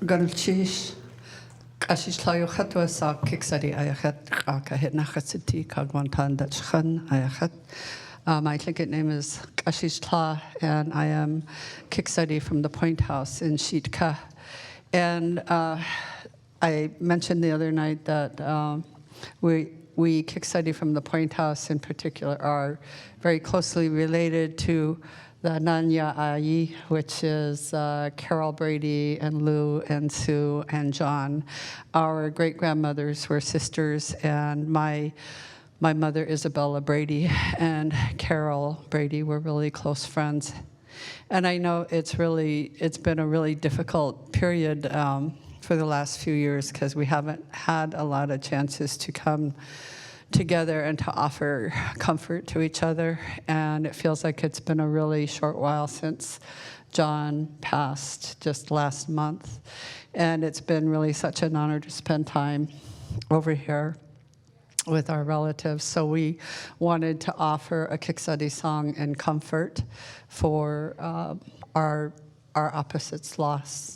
Ganchish Ashislayo Hatwasa Kiksadi Ayachat Raka Hitnachasiti Kagwantan Dachhan Ayachat. My ticket name is Kashishla, and I am Kiksadi from the Point House in Shitka. And I mentioned the other night that we Kiksadi from the Point House in particular are very closely related to the Nanya Ayi, which is Carol Brady and Lou and Sue and John. Our great-grandmothers were sisters, and my mother, Isabella Brady, and Carol Brady were really close friends. And I know it's been a really difficult period for the last few years because we haven't had a lot of chances to come together and to offer comfort to each other. And it feels like it's been a really short while since John passed just last month. And it's been really such an honor to spend time over here with our relatives. So we wanted to offer a Kiksadi song and comfort for our opposites' loss.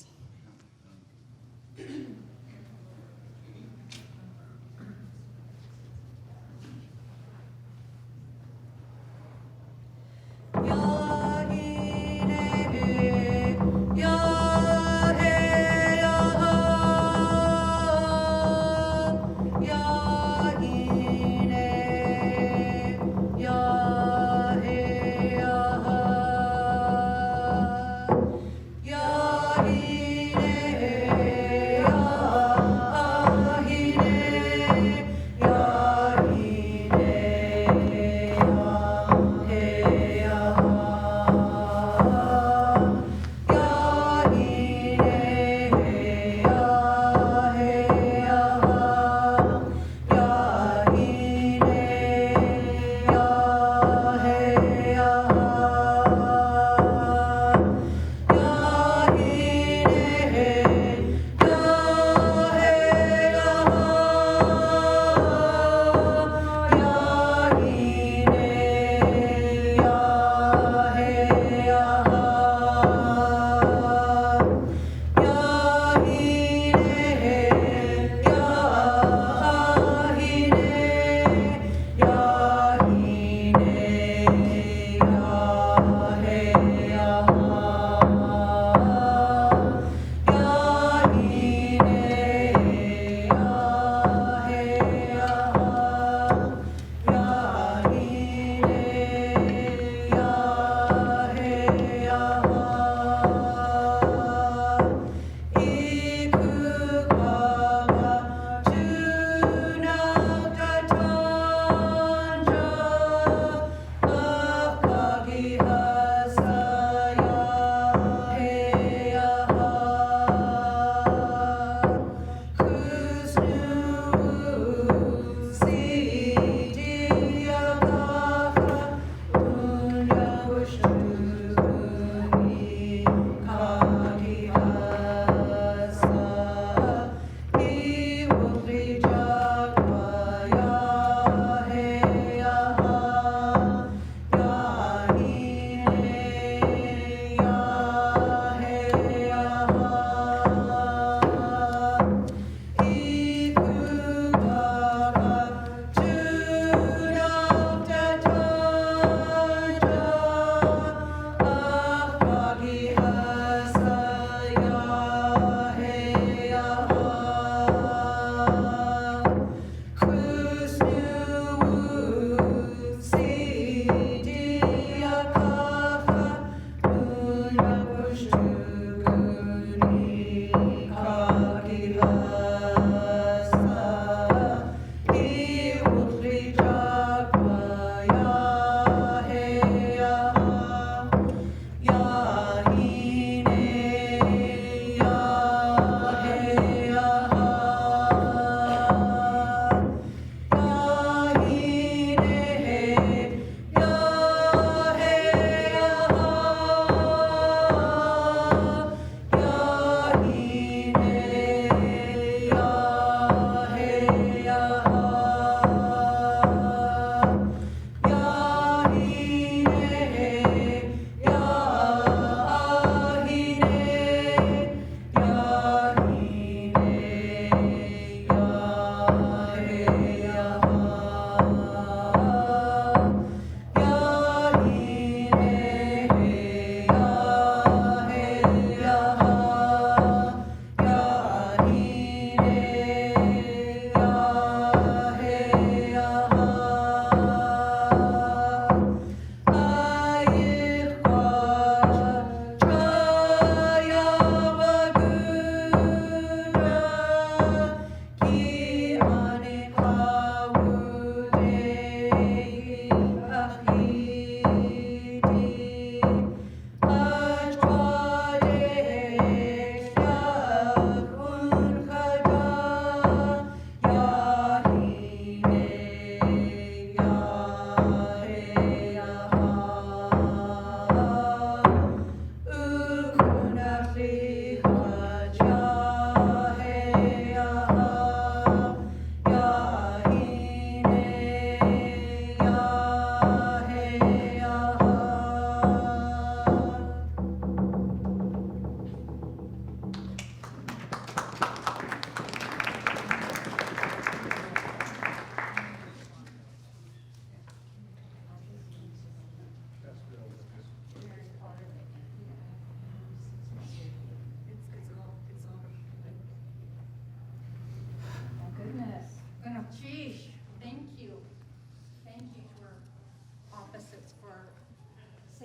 Yeah.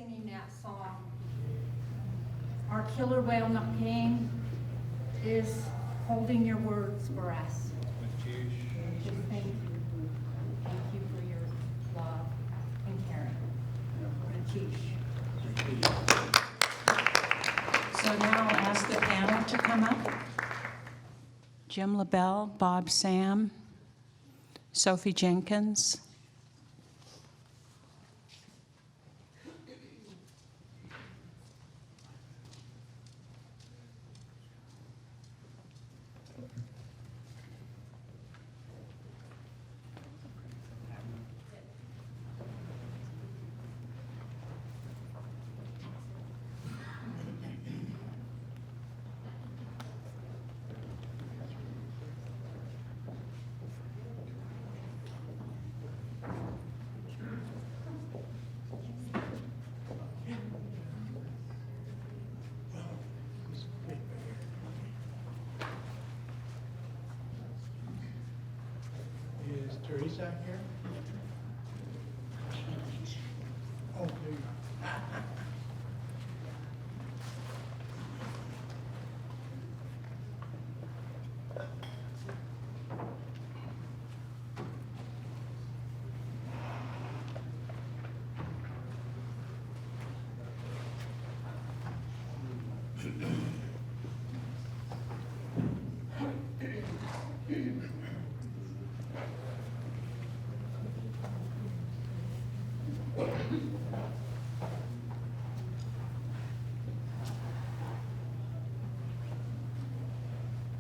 singing that song. Our killer whale Napain is holding your words for us. Just thank you. Thank you for your love and caring. So now I'll ask the panel to come up. Jim LaBelle, Bob Sam, Sophie Jenkins. Is Teresa here? Oh, there you go.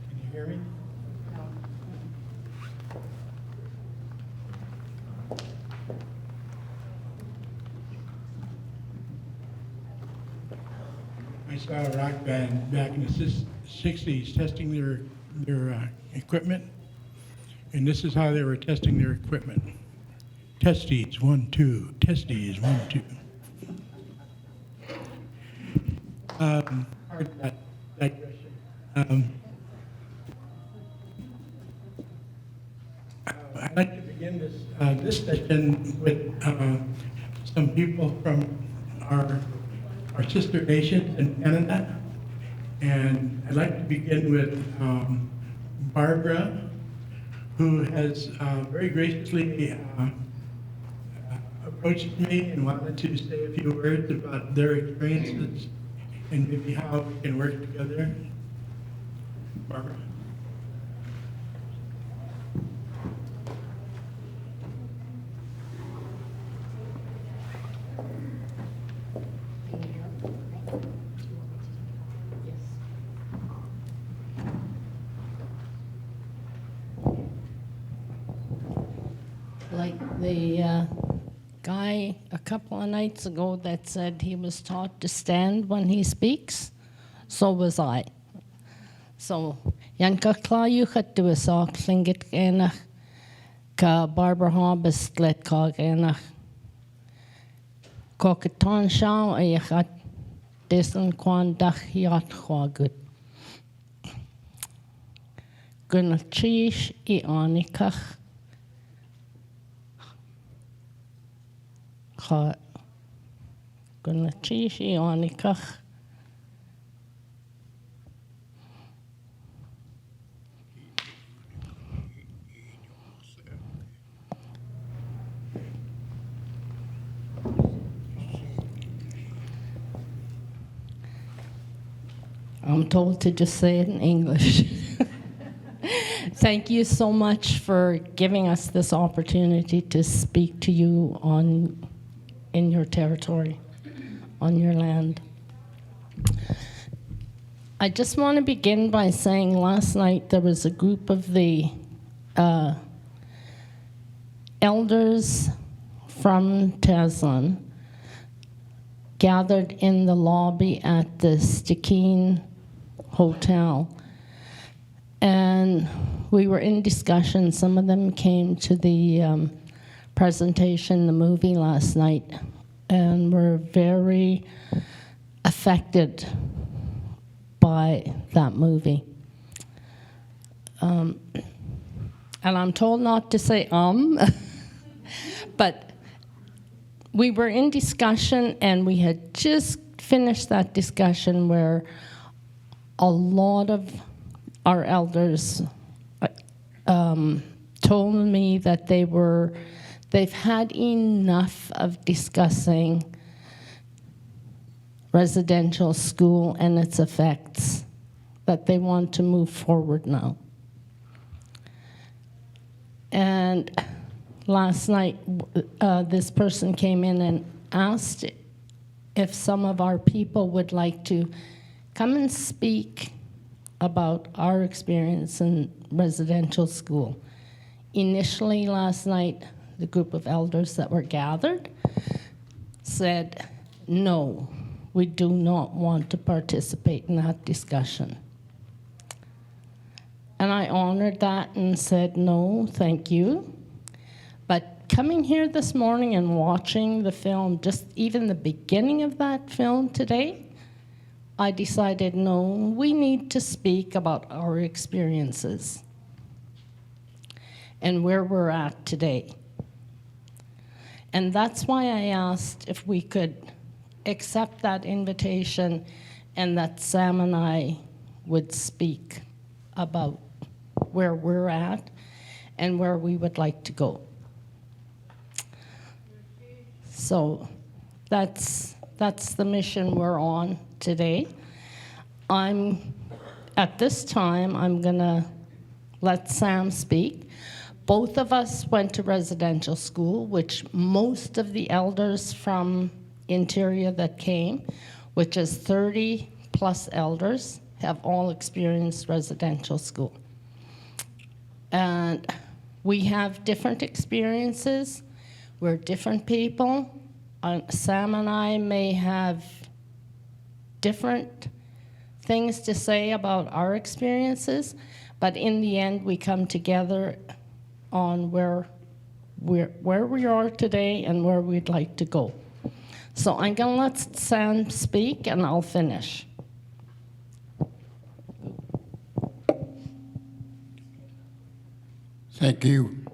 Can you hear me? I saw a rock band back in the 60s testing their equipment, and this is how they were testing their equipment. Testes, 1, 2. Testes, 1, 2. Pardon that digression. I'd like to begin this session with some people from our sister nations in Canada. And I'd like to begin with Barbara, who has very graciously approached me and wanted to say a few words about their experiences and maybe how we can work together. Barbara. Like the guy a couple of nights ago that said he was taught to stand when he speaks, so was I. So, Yanka Klayuchat do a sock singit enach, ka Barbara Hobbes let kog enach. Kokatan shao a yachat desan kwan dach yat chwagut. Gunna chish I anikach. Gonna chishi anikach. I'm told to just say it in English. Thank you so much for giving us this opportunity to speak to you in your territory, on your land. I just want to begin by saying last night there was a group of the elders from Tasman gathered in the lobby at the Stikine Hotel. And we were in discussion. Some of them came to the presentation, the movie last night, and were very affected by that movie. And I'm told not to say but we were in discussion, and we had just finished that discussion where a lot of our elders told me that they've had enough of discussing residential school and its effects, that they want to move forward now. And last night, this person came in and asked if some of our people would like to come and speak about our experience in residential school. Initially last night, the group of elders that were gathered said, no, we do not want to participate in that discussion. And I honored that and said, no, thank you. But coming here this morning and watching the film, just even the beginning of that film today, I decided, no, we need to speak about our experiences and where we're at today. And that's why I asked if we could accept that invitation and that Sam and I would speak about where we're at and where we would like to go. So that's the mission we're on today. At this time, I'm gonna let Sam speak. Both of us went to residential school, which most of the elders from Interior that came, which is 30 plus elders, have all experienced residential school. And we have different experiences. We're different people. Sam and I may have different things to say about our experiences, but in the end, we come together on where we are today and where we'd like to go. So I'm gonna let Sam speak and I'll finish. Thank you.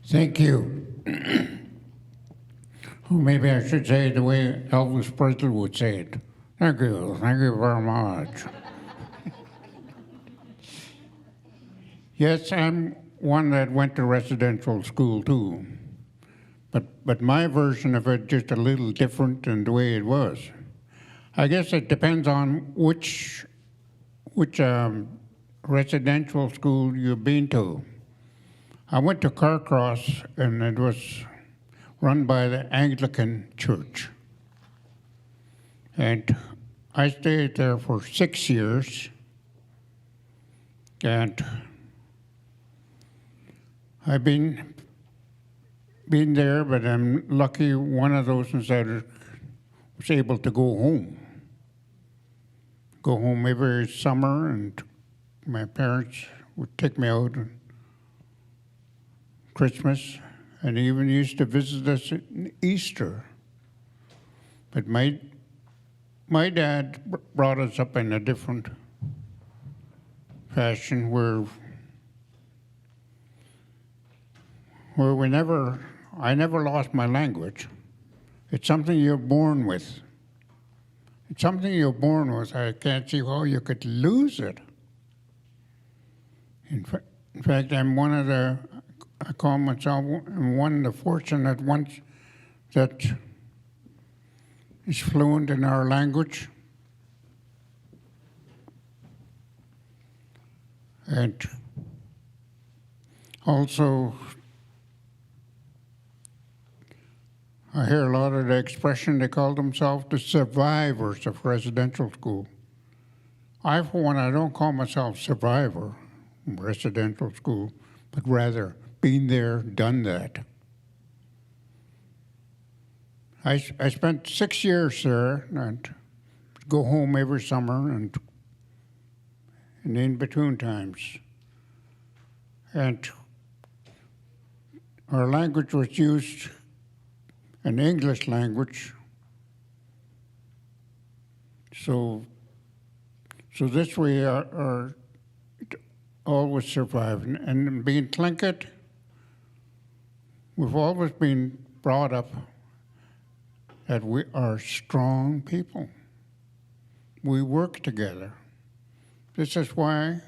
Thank you. Or maybe I should say it the way Elvis Presley would say it. Thank you very much. Yes, I'm one that went to residential school too, but my version of it just a little different than the way it was. I guess it depends on which residential school you've been to. I went to Carcross, and it was run by the Anglican Church. And I stayed there for 6 years, and I've been there, but I'm lucky one of those ones that was able to go home. Go home every summer, and my parents would take me out on Christmas, and even used to visit us at Easter. But my dad brought us up in a different fashion where I never lost my language. It's something you're born with. It's something you're born with. I can't see how you could lose it. In fact, I call myself one of the fortunate ones that is fluent in our language. And also, I hear a lot of the expression, they call themselves the survivors of residential school. I, for one, I don't call myself survivor of residential school, but rather been there, done that. I spent 6 years there and go home every summer and in between times. And our language was used, an English language. So this way always survive. And being Tlingit, we've always been brought up that we are strong people. We work together. This is why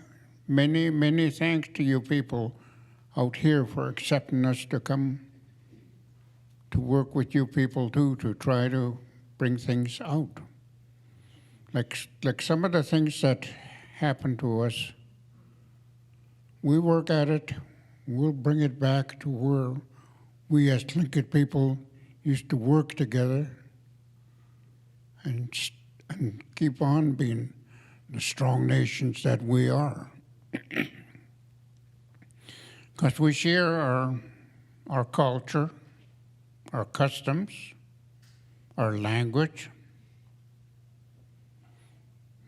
many, many thanks to you people out here for accepting us to come to work with you people too, to try to bring things out. Like some of the things that happen to us, we work at it, we'll bring it back to where we as Tlingit people used to work together and keep on being the strong nations that we are. Because we share our culture, our customs, our language.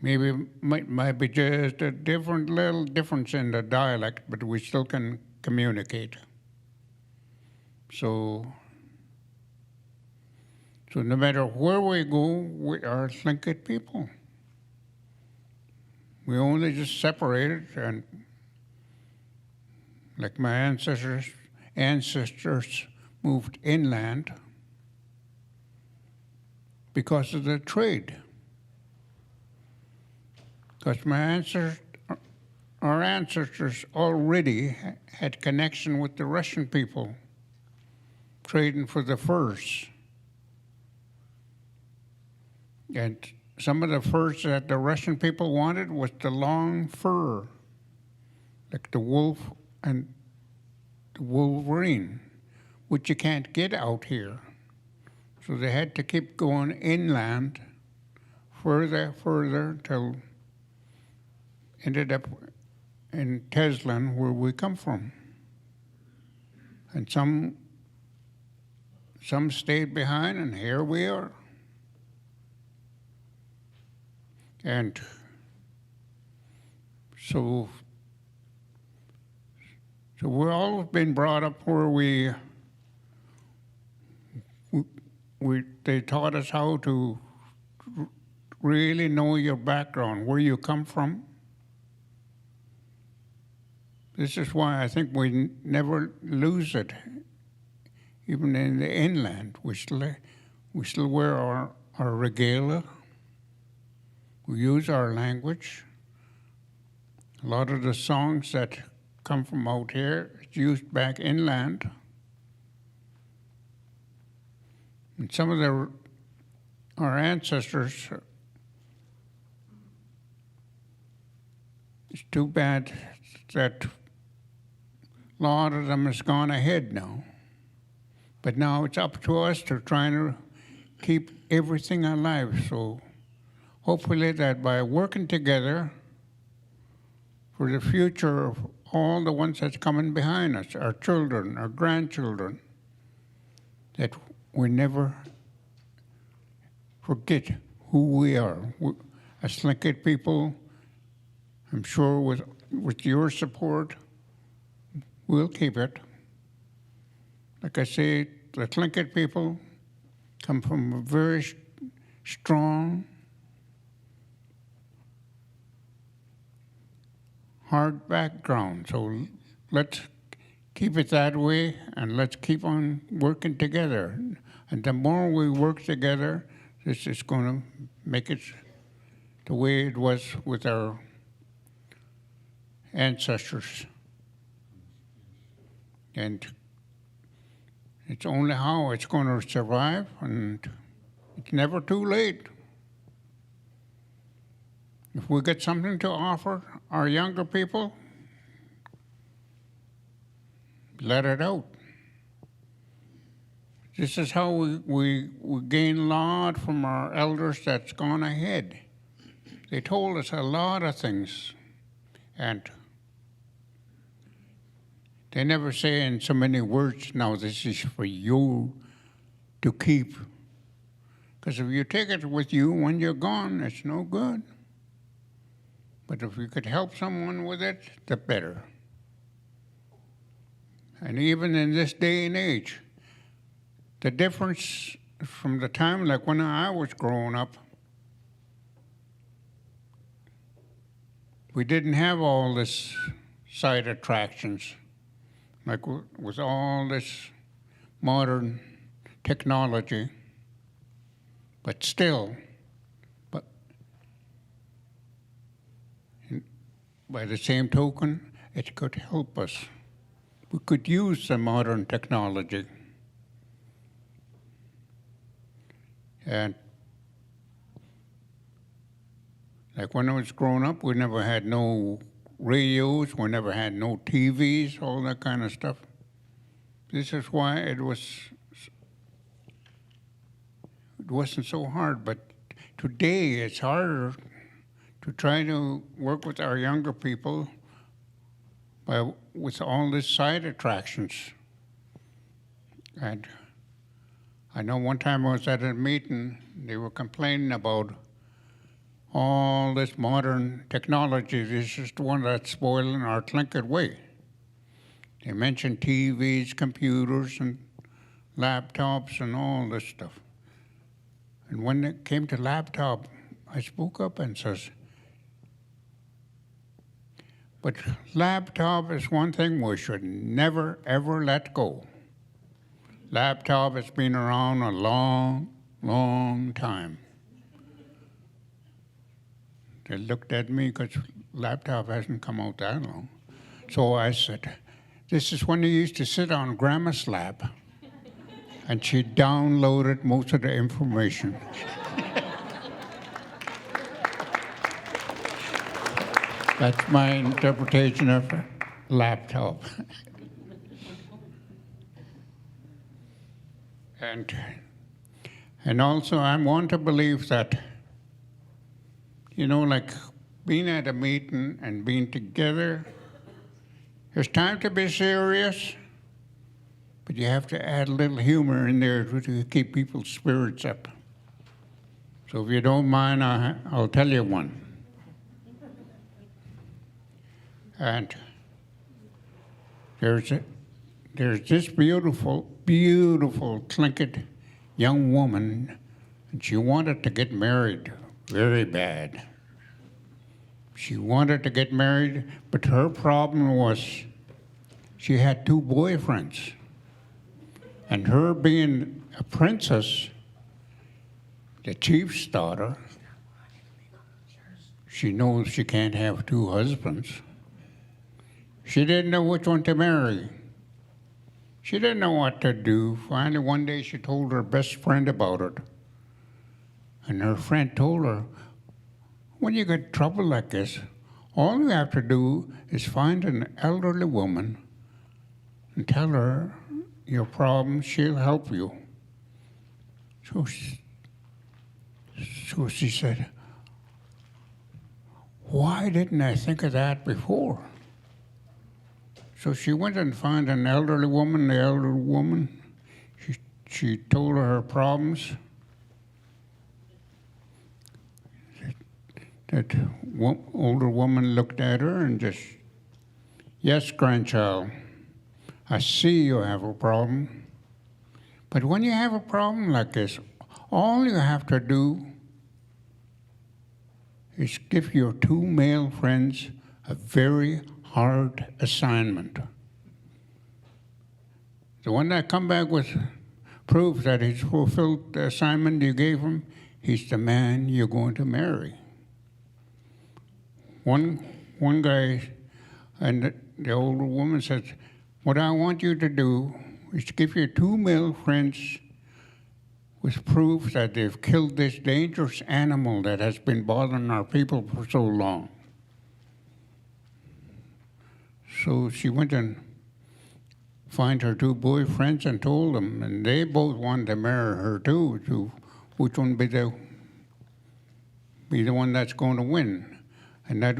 Maybe might be just a little difference in the dialect, but we still can communicate. So no matter where we go, we are Tlingit people. We only just separated, and like my ancestors moved inland because of the trade. Because our ancestors already had connection with the Russian people, trading for the furs. And some of the furs that the Russian people wanted was the long fur, like the wolf and the wolverine, which you can't get out here. So they had to keep going inland further till ended up in Teslan, where we come from. And some stayed behind, and here we are. And so we've always been brought up where they taught us how to really know your background, where you come from. This is why I think we never lose it, even in the inland. We still wear our regalia. We use our language. A lot of the songs that come from out here is used back inland. And some of our ancestors, it's too bad that a lot of them has gone ahead now. But now it's up to us to try to keep everything alive. So hopefully that by working together for the future of all the ones that's coming behind us, our children, our grandchildren, that we never forget who we are. As Tlingit people, I'm sure with your support, we'll keep it. Like I say, the Tlingit people come from a very strong, hard background. So let's keep it that way, and let's keep on working together. And the more we work together, this is going to make it the way it was with our ancestors. And it's only how it's going to survive, and it's never too late. If we get something to offer our younger people, let it out. This is how we gain a lot from our elders that's gone ahead. They told us a lot of things, and they never say in so many words, now this is for you to keep. Because if you take it with you when you're gone, it's no good. But if you could help someone with it, the better. And even in this day and age, the difference from the time, like when I was growing up, we didn't have all this side attractions, like with all this modern technology, but still, by the same token, it could help us. We could use the modern technology. And like when I was growing up, we never had no radios, we never had no TVs, all that kind of stuff. This is why it wasn't so hard, but today it's harder to try to work with our younger people with all these side attractions. And I know one time I was at a meeting, they were complaining about all this modern technology. This is the one that's spoiling our Tlingit way. They mentioned TVs, computers, and laptops, and all this stuff. And when it came to laptop, I spoke up and says, but laptop is one thing we should never, ever let go. Laptop has been around a long, long time. They looked at me because laptop hasn't come out that long. So I said, this is when you used to sit on Grandma's lap and she downloaded most of the information. That's my interpretation of laptop. And also I want to believe that, you know, like being at a meeting and being together, there's time to be serious, but you have to add a little humor in there to keep people's spirits up. So if you don't mind, I'll tell you one. And there's this beautiful, beautiful Tlingit young woman, and she wanted to get married very bad. She wanted to get married, but her problem was she had 2 boyfriends. And her being a princess, the chief's daughter, she knows she can't have 2 husbands. She didn't know which one to marry. She didn't know what to do. Finally, one day she told her best friend about it. And her friend told her, when you get trouble like this, all you have to do is find an elderly woman and tell her your problems, she'll help you. So she said, why didn't I think of that before? So she went and found an elderly woman. The elderly woman, she told her problems. That older woman looked at her and just, yes, grandchild, I see you have a problem. But when you have a problem like this, all you have to do is give your 2 male friends a very hard assignment. The one that come back with proof that he's fulfilled the assignment you gave him, he's the man you're going to marry. One guy, and the older woman says, what I want you to do is to give your 2 male friends with proof that they've killed this dangerous animal that has been bothering our people for so long. So she went and found her 2 boyfriends and told them, and they both wanted to marry her too, to which one be the one that's going to win. And that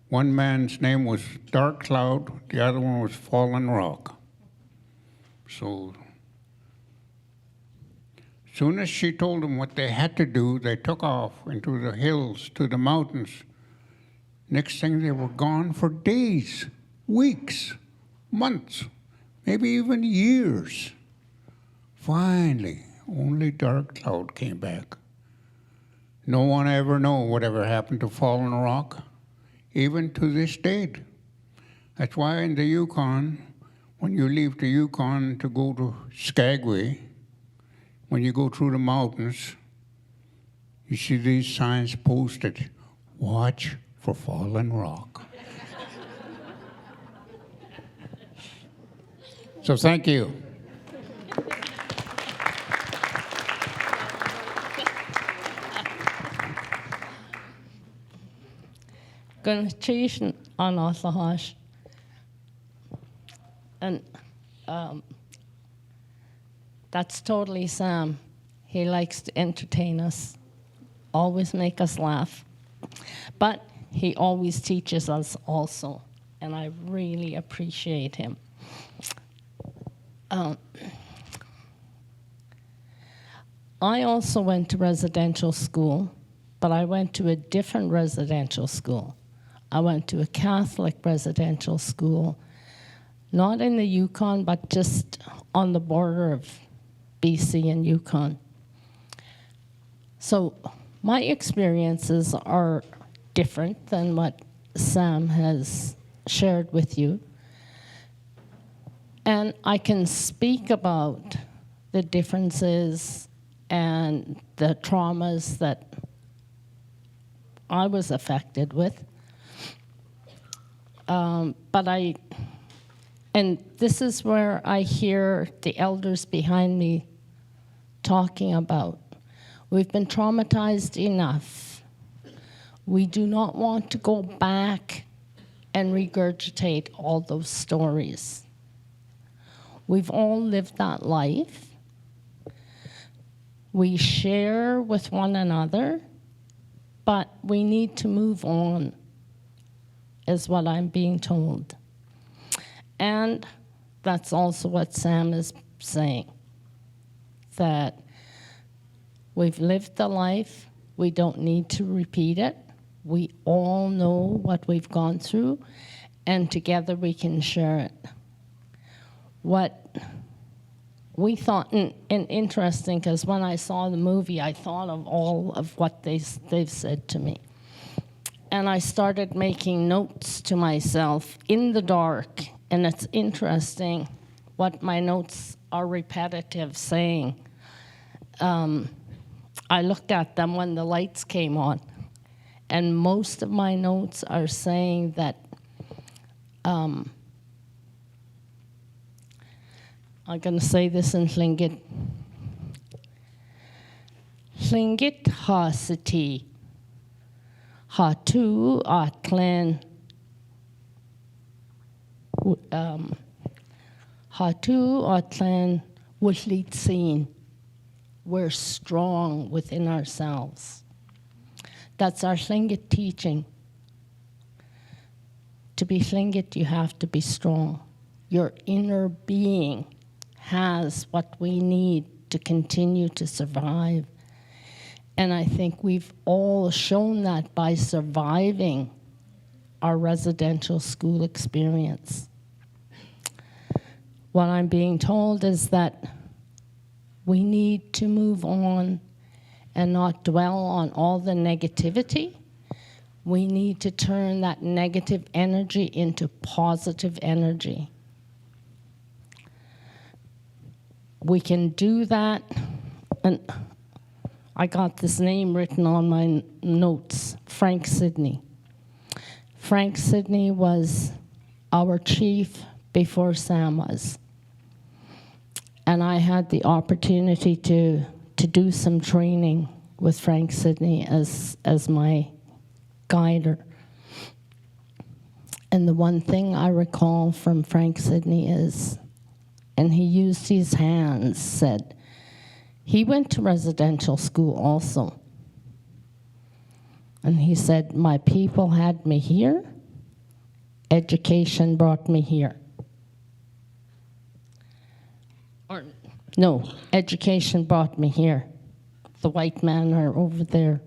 one man's name was Dark Cloud, the other one was Fallen Rock. So as soon as she told them what they had to do, they took off into the hills, to the mountains. Next thing, they were gone for days, weeks, months, maybe even years. Finally, only Dark Cloud came back. No one ever know whatever happened to Fallen Rock, even to this date. That's why in the Yukon, when you leave the Yukon to go to Skagway, when you go through the mountains, you see these signs posted, "Watch for Fallen Rock." So thank you. Gunchation on Oslahosh. And that's totally Sam. He likes to entertain us, always make us laugh. But he always teaches us also, and I really appreciate him. I also went to residential school, but I went to a different residential school. I went to a Catholic residential school, not in the Yukon, but just on the border of BC and Yukon. So my experiences are different than what Sam has shared with you. And I can speak about the differences and the traumas that I was affected with. And this is where I hear the elders behind me talking about, we've been traumatized enough. We do not want to go back and regurgitate all those stories. We've all lived that life. We share with one another, but we need to move on, is what I'm being told. And that's also what Sam is saying, that we've lived the life, we don't need to repeat it. We all know what we've gone through, and together we can share it. What we thought, and interesting, because when I saw the movie, I thought of all of what they've said to me. And I started making notes to myself in the dark, and it's interesting what my notes are repetitive saying. I looked at them when the lights came on, and most of my notes are saying that I'm going to say this in Tlingit. Tlingit ha-siti, ha-tu a-tlen, ha-tu a-tlen wutlitsin. We're strong within ourselves. That's our Tlingit teaching. To be Tlingit, you have to be strong. Your inner being has what we need to continue to survive. And I think we've all shown that by surviving our residential school experience. What I'm being told is that we need to move on and not dwell on all the negativity. We need to turn that negative energy into positive energy. We can do that, and I got this name written on my notes, Frank Sidney. Frank Sidney was our chief before Sam was. And I had the opportunity to do some training with Frank Sidney as my guider. And the one thing I recall from Frank Sidney is, and he used his hands, said, he went to residential school also. And he said, my people had me here, education brought me here. Or, no, education brought me here. The white men are over there.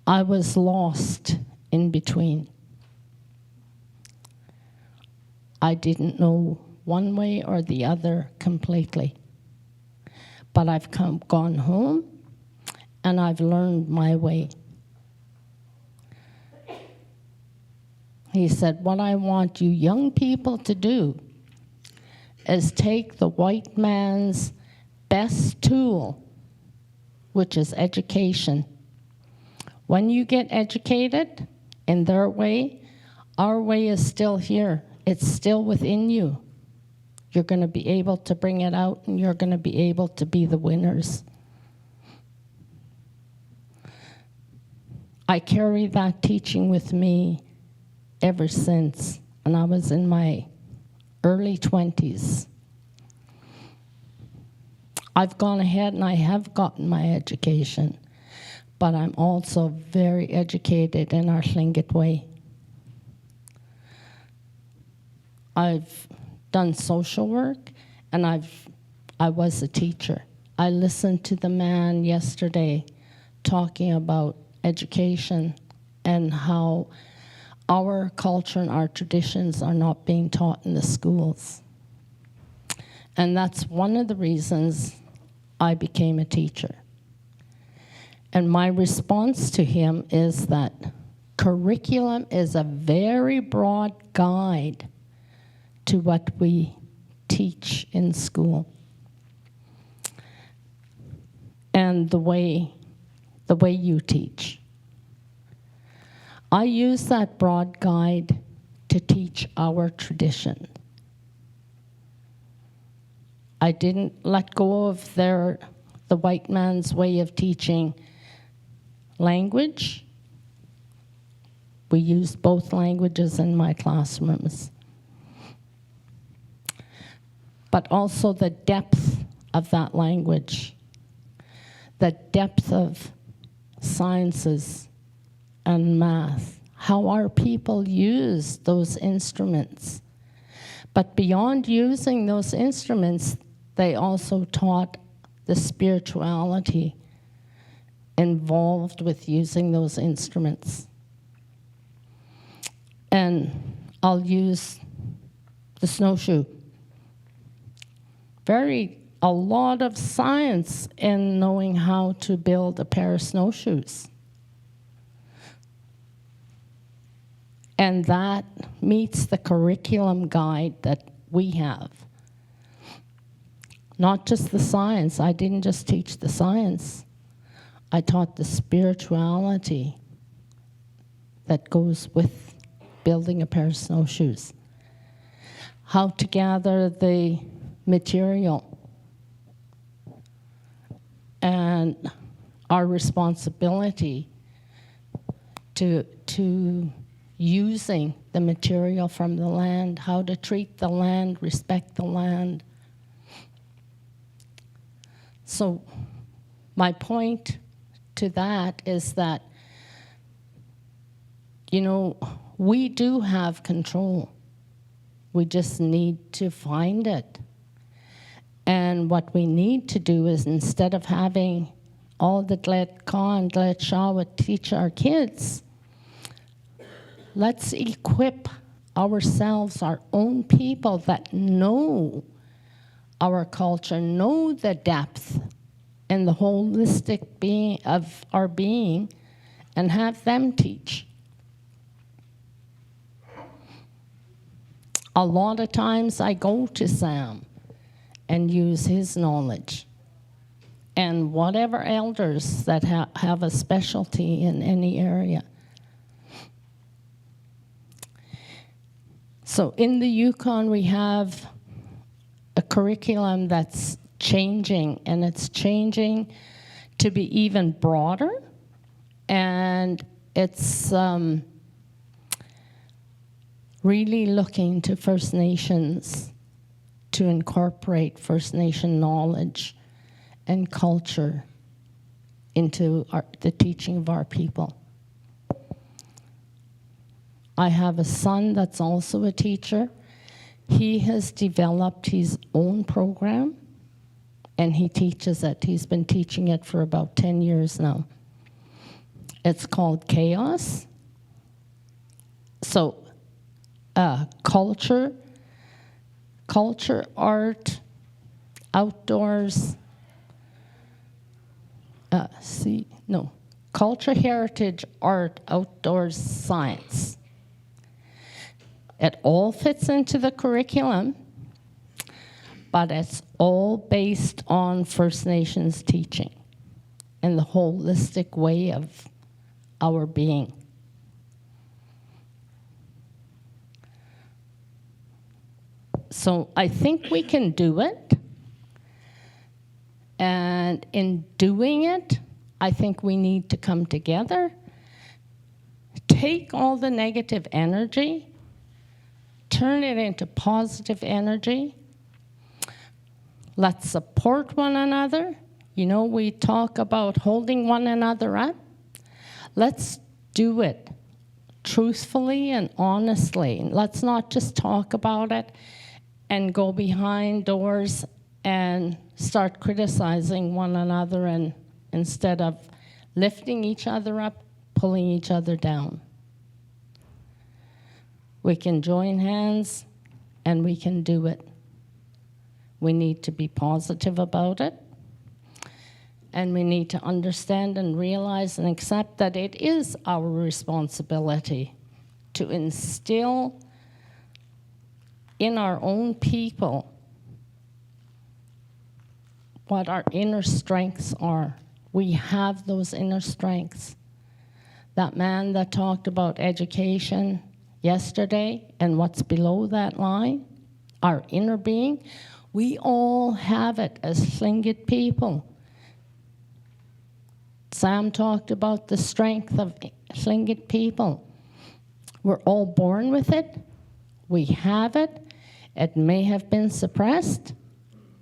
I was lost in between. I didn't know one way or the other completely. But I've gone home, and I've learned my way. He said, what I want you young people to do is take the white man's best tool, which is education. When you get educated in their way, our way is still here. It's still within you. You're going to be able to bring it out, and you're going to be able to be the winners. I carry that teaching with me ever since, and I was in my early 20s. I've gone ahead and I have gotten my education, but I'm also very educated in our Tlingit way. I've done social work, and I was a teacher. I listened to the man yesterday talking about education and how our culture and our traditions are not being taught in the schools. And that's one of the reasons I became a teacher. And my response to him is that curriculum is a very broad guide to what we teach in school. And the way you teach. I use that broad guide to teach our tradition. I didn't let go of the white man's way of teaching language. We used both languages in my classrooms. But also the depth of that language, the depth of sciences and math, how our people use those instruments. But beyond using those instruments, they also taught the spirituality involved with using those instruments. And I'll use the snowshoe. A lot of science in knowing how to build a pair of snowshoes. And that meets the curriculum guide that we have. Not just the science. I didn't just teach the science. I taught the spirituality that goes with building a pair of snowshoes. How to gather the material, and our responsibility to using the material from the land, how to treat the land, respect the land. So my point to that is that, we do have control. We just need to find it. And what we need to do is, instead of having all the Dlet Ka and Dlet Shah would teach our kids, let's equip ourselves, our own people that know our culture, know the depth and the holistic being of our being, and have them teach. A lot of times I go to Sam and use his knowledge, and whatever elders that have a specialty in any area. So in the Yukon, we have a curriculum that's changing, and it's changing to be even broader, and it's really looking to First Nations to incorporate First Nation knowledge and culture into the teaching of our people. I have a son that's also a teacher. He has developed his own program, and he teaches it. He's been teaching it for about 10 years now. It's called Chaos. So, culture, art, outdoors. See, No. Culture, heritage, art, outdoors, science. It all fits into the curriculum, but it's all based on First Nations teaching and the holistic way of our being. So I think we can do it. And in doing it, I think we need to come together, take all the negative energy, turn it into positive energy. Let's support one another. You know, we talk about holding one another up. Let's do it truthfully and honestly. Let's not just talk about it and go behind doors and start criticizing one another, and instead of lifting each other up, pulling each other down. We can join hands and we can do it. We need to be positive about it. And we need to understand and realize and accept that it is our responsibility to instill in our own people what our inner strengths are. We have those inner strengths. That man that talked about education yesterday and what's below that line, our inner being, we all have it as Tlingit people. Sam talked about the strength of Tlingit people. We're all born with it. We have it. It may have been suppressed,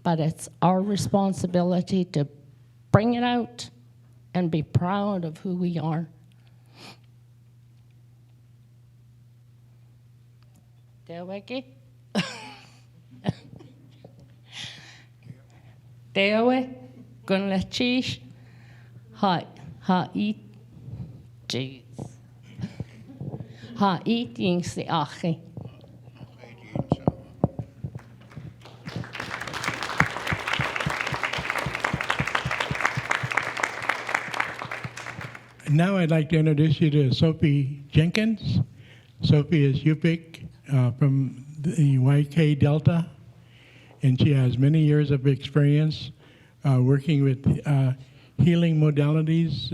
but it's our responsibility to bring it out and be proud of who we are. Deweki? Dewe? Gunlachish? Ha eat. Jeez. Ha eat yings the achi. Now I'd like to introduce you to Sophie Jenkins. Sophie is Yupik from the YK Delta, and she has many years of experience working with healing modalities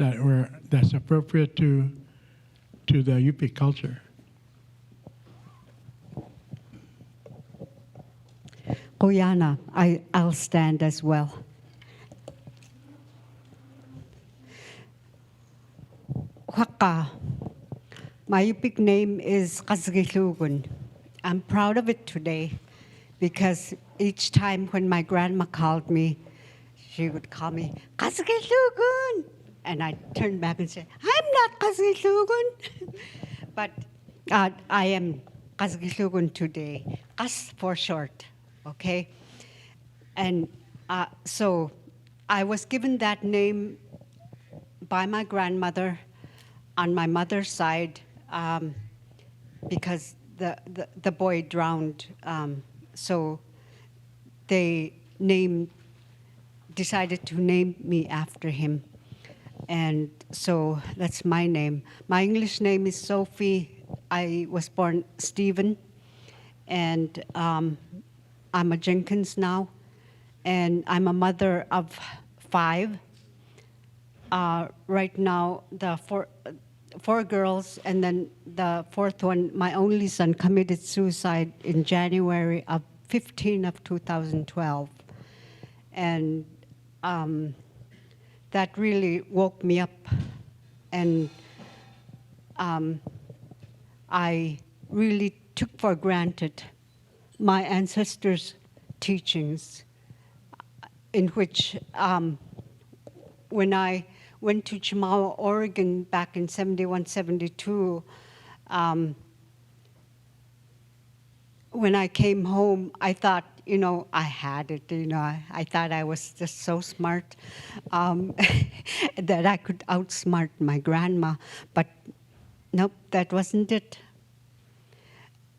that's appropriate to the Yupik culture. Oyana, I'll stand as well. Waka. My Yupik name is Kazgitlugun. I'm proud of it today because each time when my grandma called me, she would call me Kazgitlugun, and I'd turn back and say, I'm not Kazgitlugun. But I am Kazgitlugun today, Kas for short, okay? And so I was given that name by my grandmother on my mother's side because the boy drowned. So they decided to name me after him. And so that's my name. My English name is Sophie. I was born Stephen, and I'm a Jenkins now. And I'm a mother of 5. Right now, the four girls, and then the 4th one, my only son, committed suicide in January of 2012. And that really woke me up. And I really took for granted my ancestors' teachings, in which when I went to Chemawa, Oregon back in 71, 72, when I came home, I thought, I had it, I thought I was just so smart that I could outsmart my grandma, but nope, that wasn't it.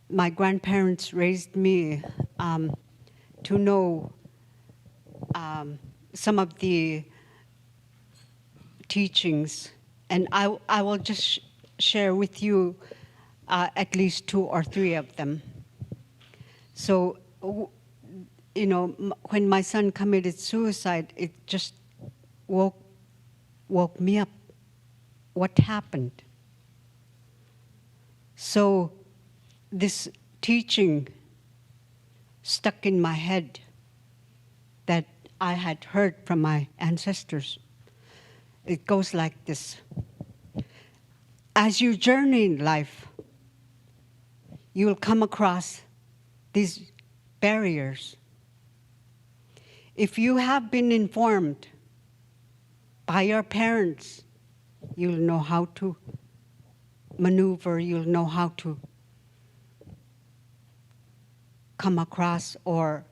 My grandparents raised me to know some of the teachings, and I will just share with you at least 2 or 3 of them. So, when my son committed suicide, it just woke me up. What happened? So this teaching stuck in my head that I had heard from my ancestors. It goes like this. As you journey in life, you will come across these barriers. If you have been informed by your parents, you'll know how to maneuver, you'll know how to come across or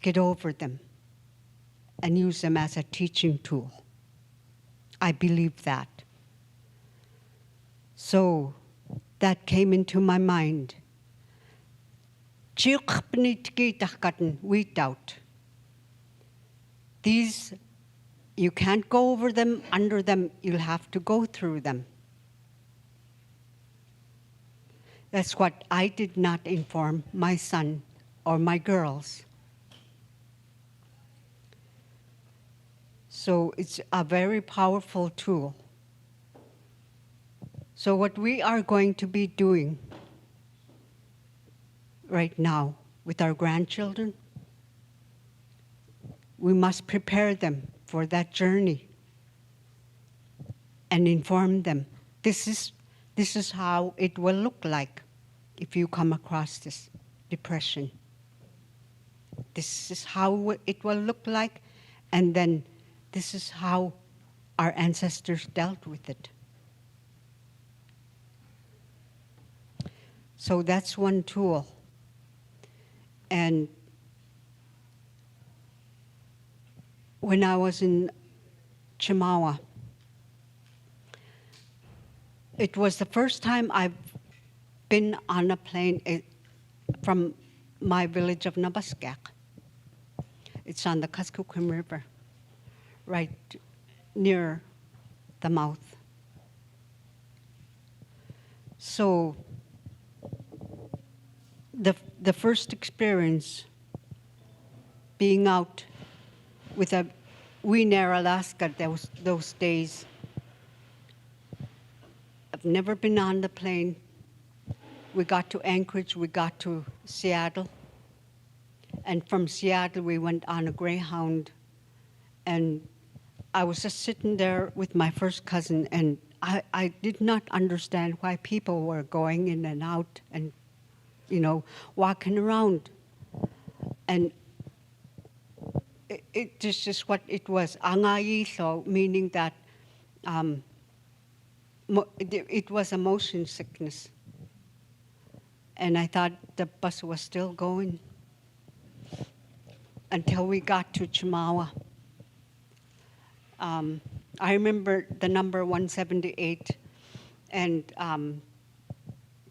get over them and use them as a teaching tool. I believe that. So that came into my mind. Weed out. These, you can't go over them, under them, you'll have to go through them. That's what I did not inform my son or my girls. So it's a very powerful tool. So what we are going to be doing right now with our grandchildren, we must prepare them for that journey and inform them. This is how it will look like if you come across this depression. This is how it will look like, and then this is how our ancestors dealt with it. So that's one tool. And when I was in Chimawa, it was the first time I've been on a plane from my village of Nabaskak. It's on the Kuskokwim River, right near the mouth. So the first experience being out with we in Alaska those days, I've never been on the plane. We got to Anchorage, we got to Seattle. And from Seattle, we went on a Greyhound. And I was just sitting there with my first cousin, and I did not understand why people were going in and out and, walking around. And it is just what it was. Angayiso, meaning that it was a motion sickness. And I thought the bus was still going until we got to Chimawa. I remember the number 178, and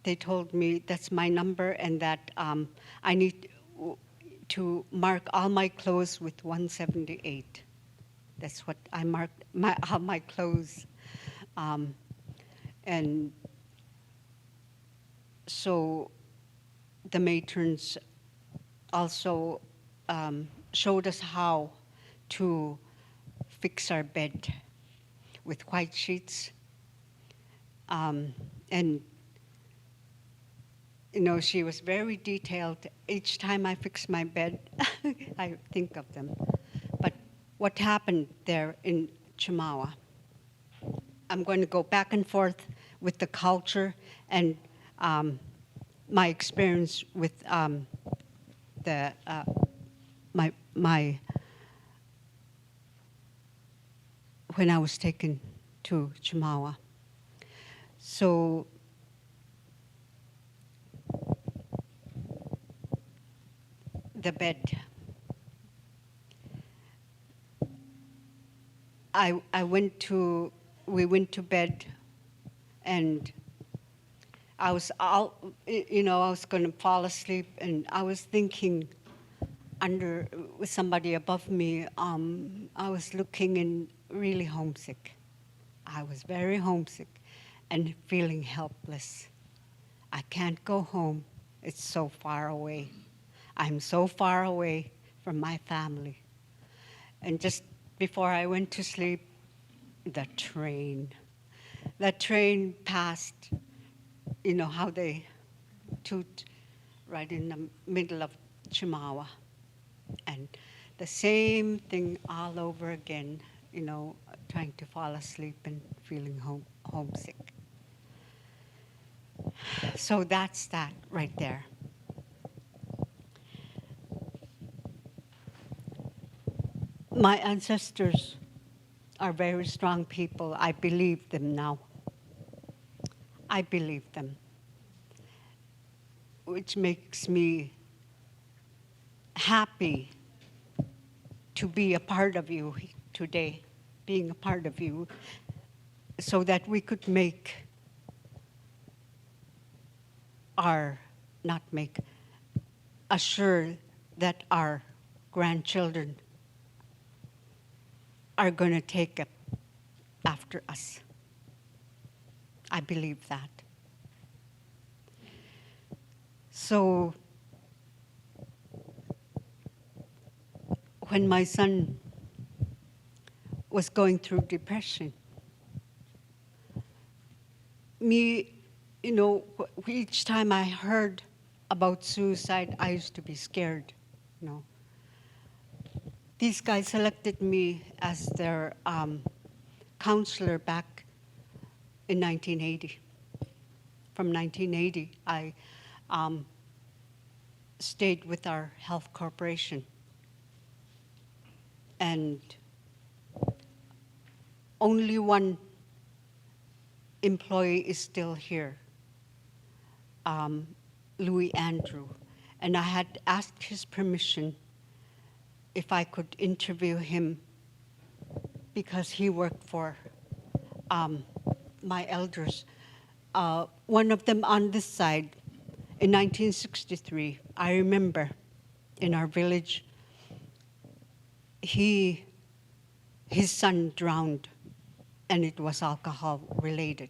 they told me that's my number and that I need to mark all my clothes with 178. That's what I marked all my clothes. And so the matrons also showed us how to fix our bed with white sheets. And, she was very detailed. Each time I fix my bed, I think of them. But what happened there in Chimawa? I'm going to go back and forth with the culture and my experience with when I was taken to Chimawa. So the bed. We went to bed, and I was I was going to fall asleep, and I was thinking with somebody above me. I was looking really homesick. I was very homesick and feeling helpless. I can't go home. It's so far away. I'm so far away from my family. And just before I went to sleep, the train passed. You know how they toot right in the middle of Chimawa. And the same thing all over again, you know, trying to fall asleep and feeling homesick. So that's that right there. My ancestors are very strong people. I believe them now. I believe them, which makes me happy to be a part of you today, being a part of you, so that we could assure that our grandchildren are going to take up after us. I believe that. So when my son was going through depression, each time I heard about suicide, I used to be scared, you know. These guys selected me as their counselor back in 1980. From 1980, I stayed with our health corporation. And only one employee is still here, Louis Andrew. And I had asked his permission if I could interview him because he worked for my elders. One of them on this side, in 1963, I remember in our village, his son drowned, and it was alcohol related.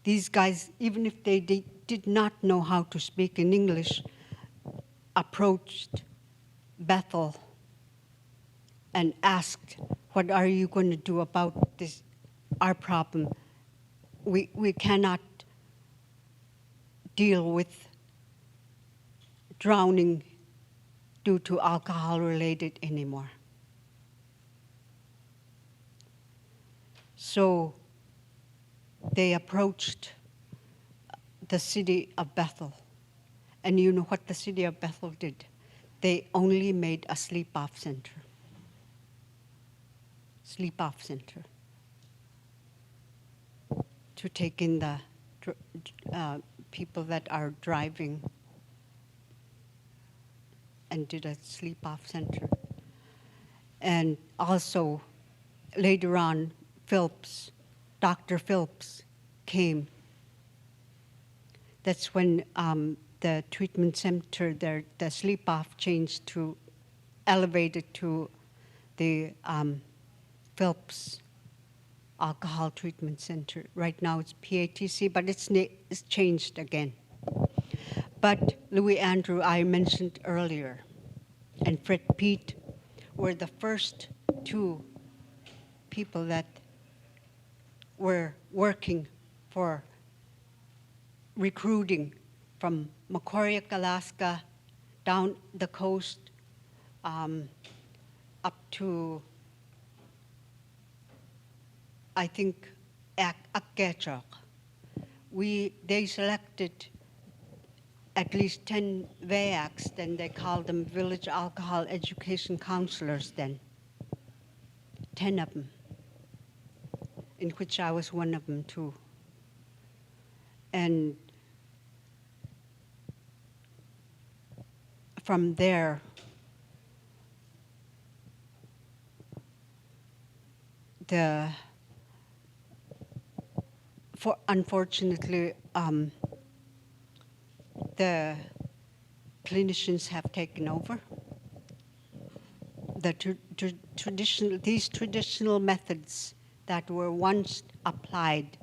These guys, even if they did not know how to speak in English, approached Bethel and asked, what are you going to do about this, our problem? We cannot deal with drowning due to alcohol related anymore. So they approached the city of Bethel. And you know what the city of Bethel did? They only made a sleep-off center. Sleep-off center. To take in the people that are driving, and did a sleep-off center. And also, later on, Dr. Phillips came. That's when the treatment center, the sleep-off changed to, elevated to the Phillips Alcohol Treatment Center. Right now it's PATC, but it's changed again. But Louis Andrew, I mentioned earlier, and Fred Pete were the first two people that were working for recruiting from Macquarie, Alaska, down the coast, up to, I think, Akgechok. They selected at least 10 VACs, then they called them Village Alcohol Education Counselors then. 10 of them, in which I was one of them too. And from there, unfortunately, the clinicians have taken over. The these traditional methods that were once applied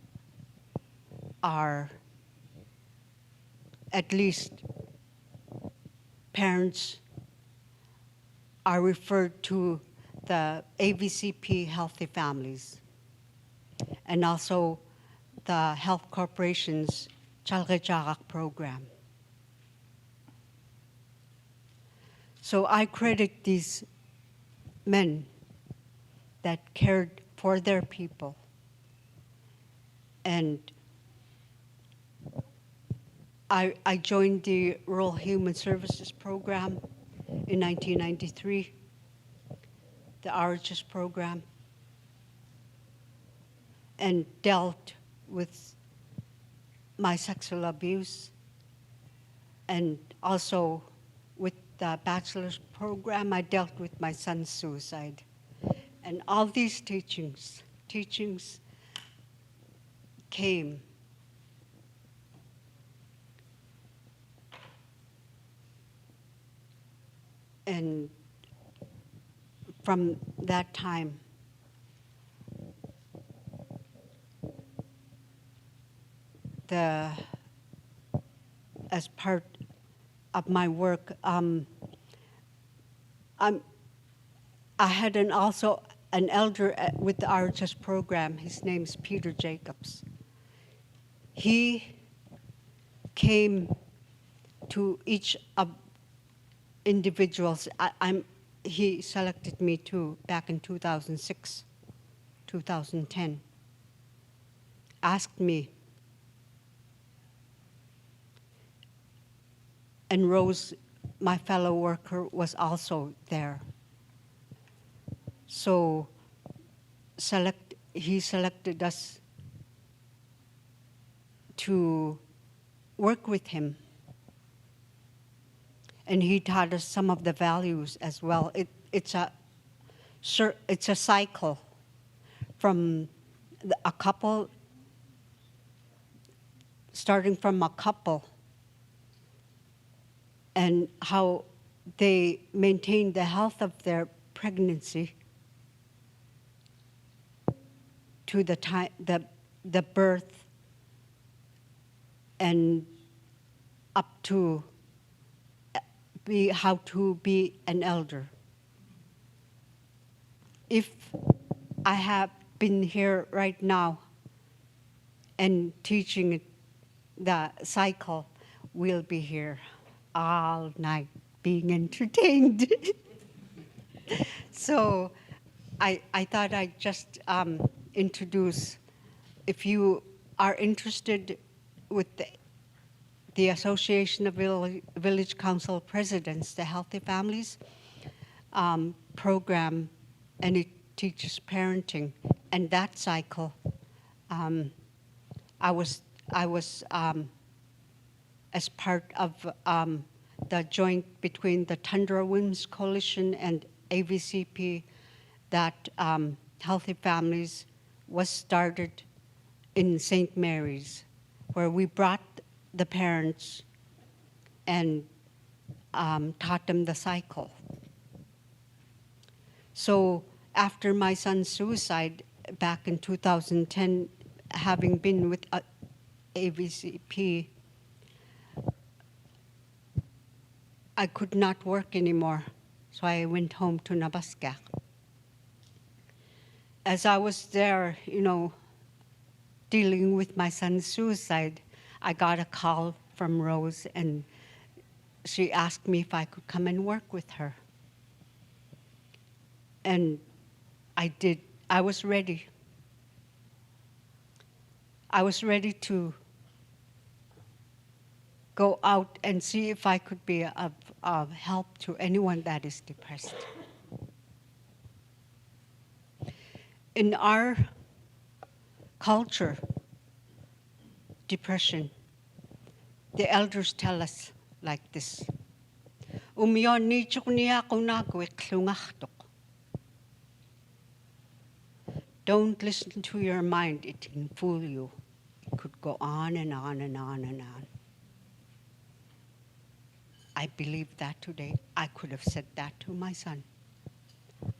are, at least parents are referred to the AVCP Healthy Families and also the Health Corporation's Chalgajagak program. So I credit these men that cared for their people. And I joined the Rural Human Services Program in 1993, the RHS program, and dealt with my sexual abuse, and also with the bachelor's program, I dealt with my son's suicide. And all these teachings came and from that time, as part of my work, I had also an elder with the RHS program. His name's Peter Jacobs. He came to each of individuals. He selected me too back in 2006, 2010. Asked me, and Rose, my fellow worker, was also there. So he selected us to work with him. And he taught us some of the values as well. It's a cycle from a couple, starting from a couple, and how they maintain the health of their pregnancy to the time, the birth, and up to how to be an elder. If I have been here right now and teaching it, the cycle, we'll be here all night being entertained. So I thought I'd just introduce, if you are interested with the Association of Village Council Presidents, the Healthy Families program, and it teaches parenting. And that cycle, I was as part of the joint between the Tundra Women's Coalition and AVCP, that Healthy Families was started in St. Mary's, where we brought the parents and taught them the cycle. So after my son's suicide back in 2010, having been with AVCP, I could not work anymore, so I went home to Nebraska. As I was there, dealing with my son's suicide, I got a call from Rose, and she asked me if I could come and work with her. And I did. I was ready. I was ready to go out and see if I could be of help to anyone that is depressed. In our culture, depression, the elders tell us like this. Don't listen to your mind, it can fool you. It could go on and on and on and on. I believe that today. I could have said that to my son.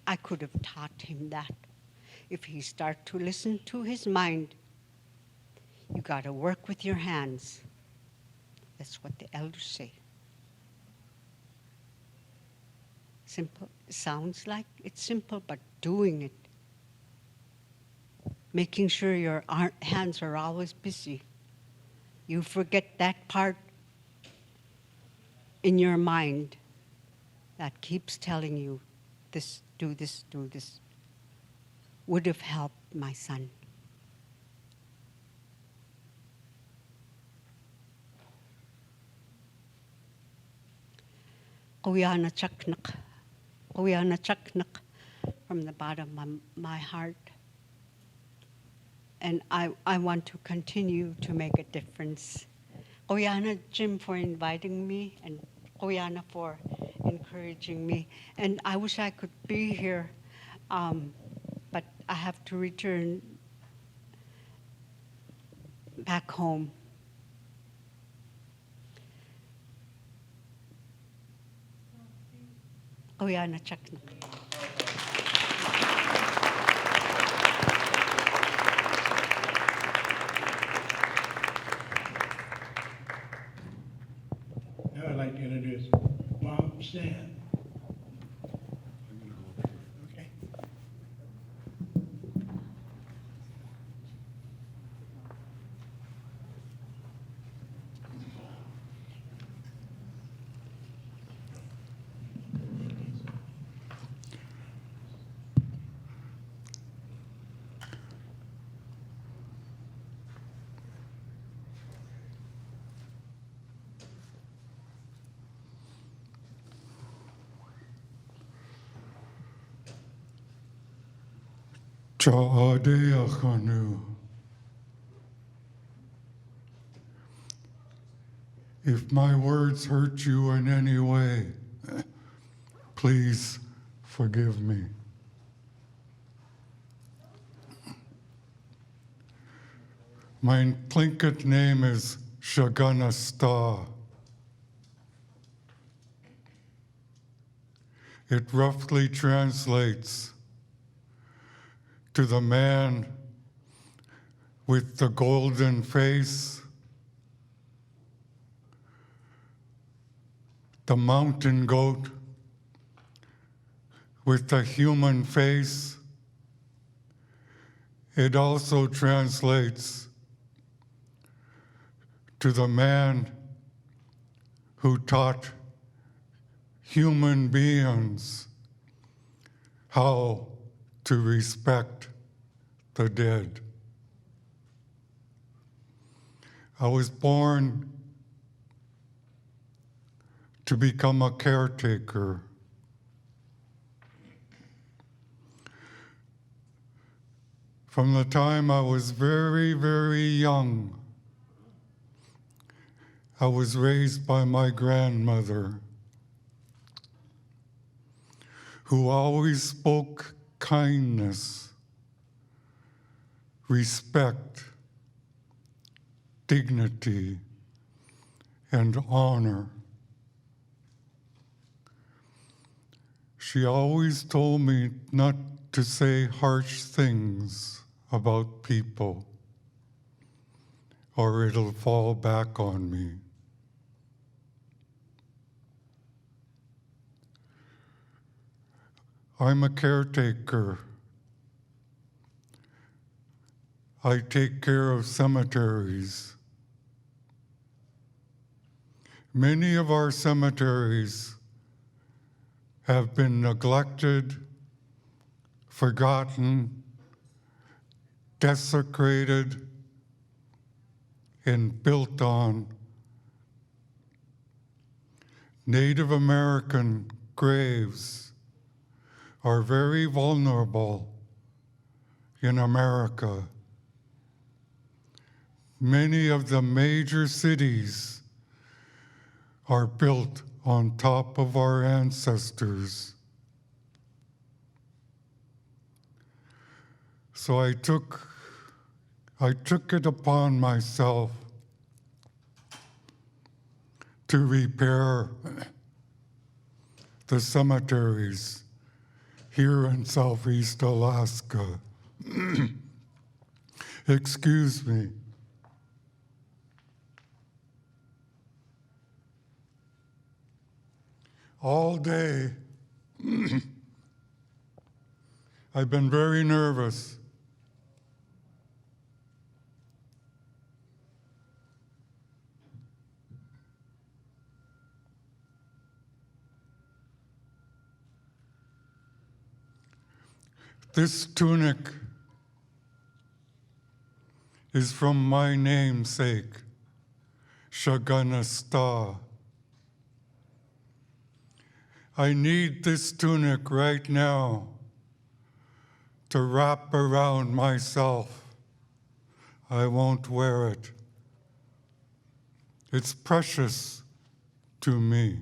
I could have taught him that. If he start to listen to his mind, you got to work with your hands. That's what the elders say. Simple. Sounds like it's simple, but doing it, making sure your hands are always busy. You forget that part in your mind that keeps telling you this, do this, do this, would have helped my son. Kuyana chaknak, from the bottom of my heart. And I want to continue to make a difference. Kuyana, Jim, for inviting me, and Kuyana for encouraging me. And I wish I could be here, but I have to return back home. Kuyana chaknak. Now I'd like to introduce Bob Sam. Okay. Cha'adeachanu. If my words hurt you in any way, please forgive me. My Tlingit name is Shaganasta. It roughly translates to the man with the golden face, the mountain goat with the human face. It also translates to the man who taught human beings how to respect the dead. I was born to become a caretaker. From the time I was very, very young, I was raised by my grandmother, who always spoke kindness, respect, dignity, and honor. She always told me not to say harsh things about people, or it'll fall back on me. I'm a caretaker. I take care of cemeteries. Many of our cemeteries have been neglected, forgotten, desecrated, and built on. Native American graves are very vulnerable in America. Many of the major cities are built on top of our ancestors. So I took it upon myself to repair the cemeteries here in Southeast Alaska. Excuse me. All day, I've been very nervous. This tunic is from my namesake, Shaganasta. I need this tunic right now to wrap around myself. I won't wear it. It's precious to me.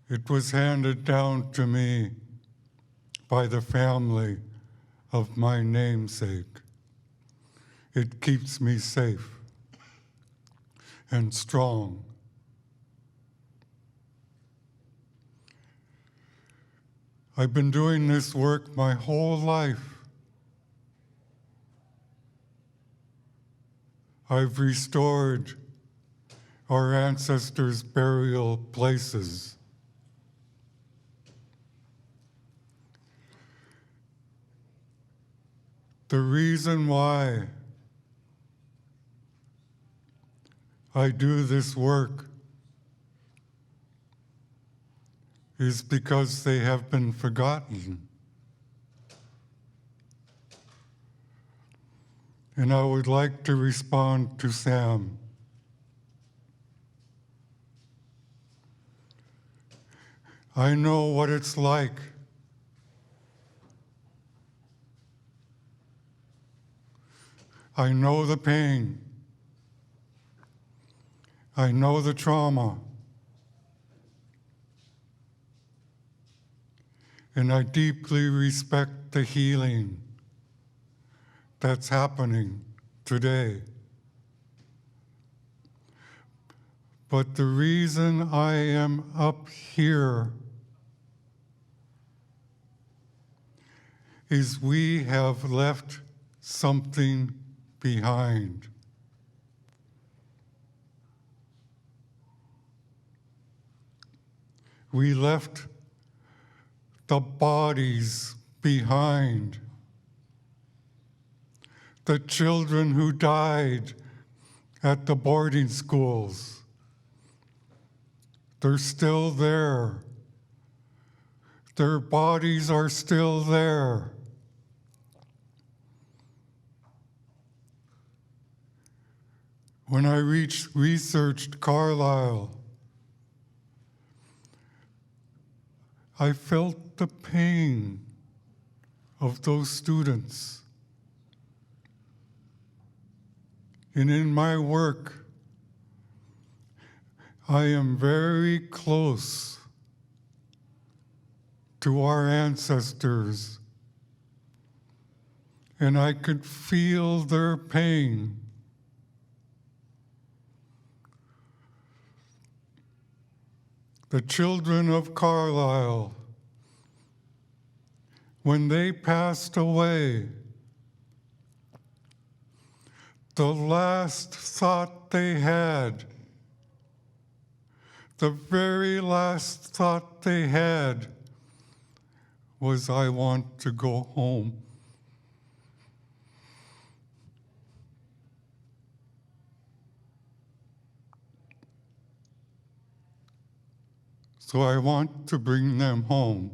It was handed down to me by the family of my namesake. It keeps me safe and strong. I've been doing this work my whole life. I've restored our ancestors' burial places. The reason why I do this work is because they have been forgotten. And I would like to respond to Sam. I know what it's like I know the pain. I know the trauma. And I deeply respect the healing that's happening today. But the reason I am up here is we have left something behind. We left the bodies behind. The children who died at the boarding schools. They're still there. Their bodies are still there. When I researched Carlisle, I felt the pain of those students. And in my work, I am very close to our ancestors, and I could feel their pain. The children of Carlisle, when they passed away, the last thought they had, the very last thought they had was, I want to go home. So I want to bring them home.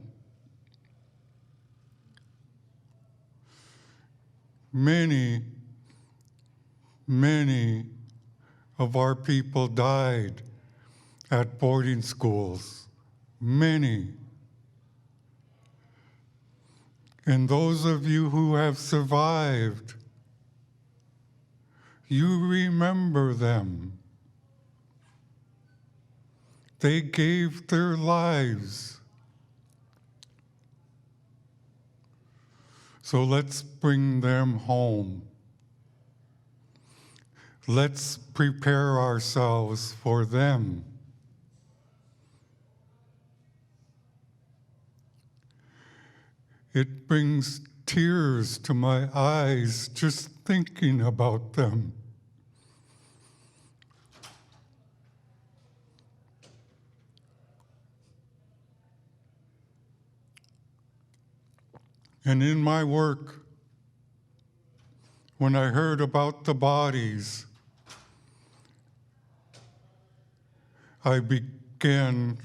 Many of our people died at boarding schools. Many. And those of you who have survived, you remember them. They gave their lives. So let's bring them home. Let's prepare ourselves for them. It brings tears to my eyes just thinking about them. And in my work, when I heard about the bodies, I began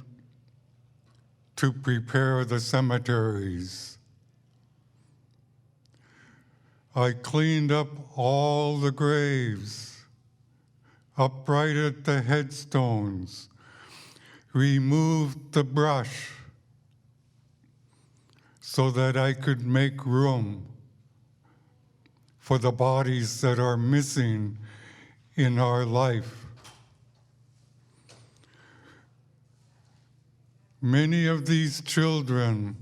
to prepare the cemeteries. I cleaned up all the graves, uprighted the headstones, removed the brush so that I could make room for the bodies that are missing in our life. Many of these children,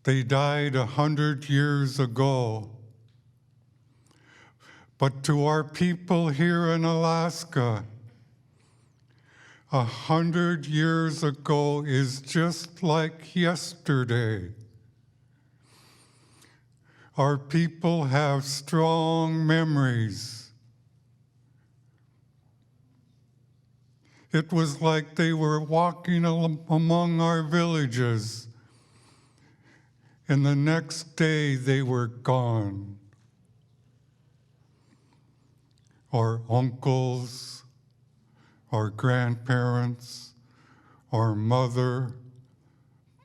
they died 100 years ago. But to our people here in Alaska, 100 years ago is just like yesterday. Our people have strong memories. It was like they were walking among our villages, and the next day they were gone. Our uncles, our grandparents, our mother,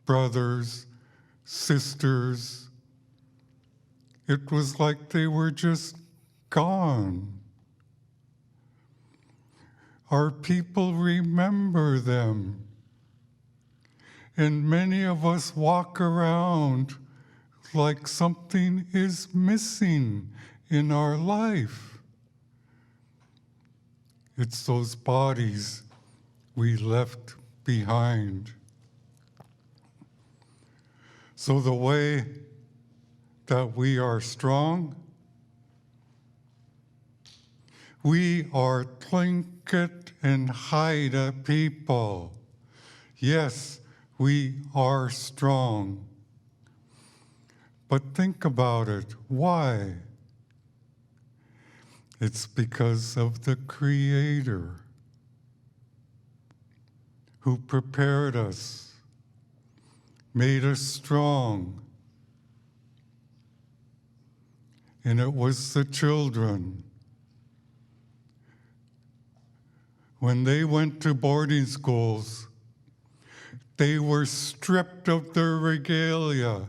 brothers, sisters, it was like they were just gone. Our people remember them. And many of us walk around like something is missing in our life. It's those bodies we left behind. So the way that we are strong, we are Tlingit and Haida people. Yes, we are strong. But think about it. Why? It's because of the Creator who prepared us, made us strong. And it was the children. When they went to boarding schools, they were stripped of their regalia.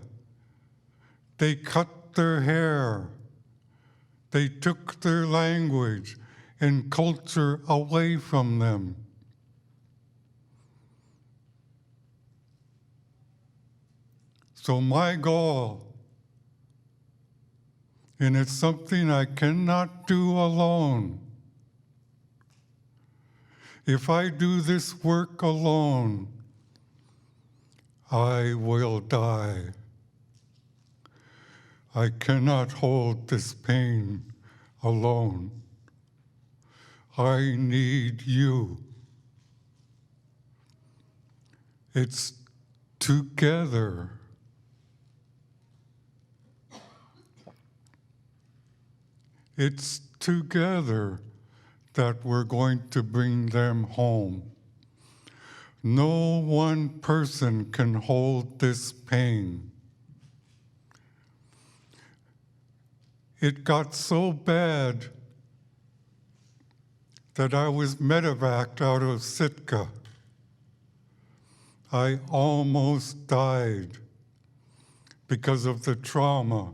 They cut their hair. They took their language and culture away from them. So my goal, and it's something I cannot do alone. If I do this work alone, I will die. I cannot hold this pain alone. I need you. It's together. It's together that we're going to bring them home. No one person can hold this pain. It got so bad that I was medevaced out of Sitka. I almost died because of the trauma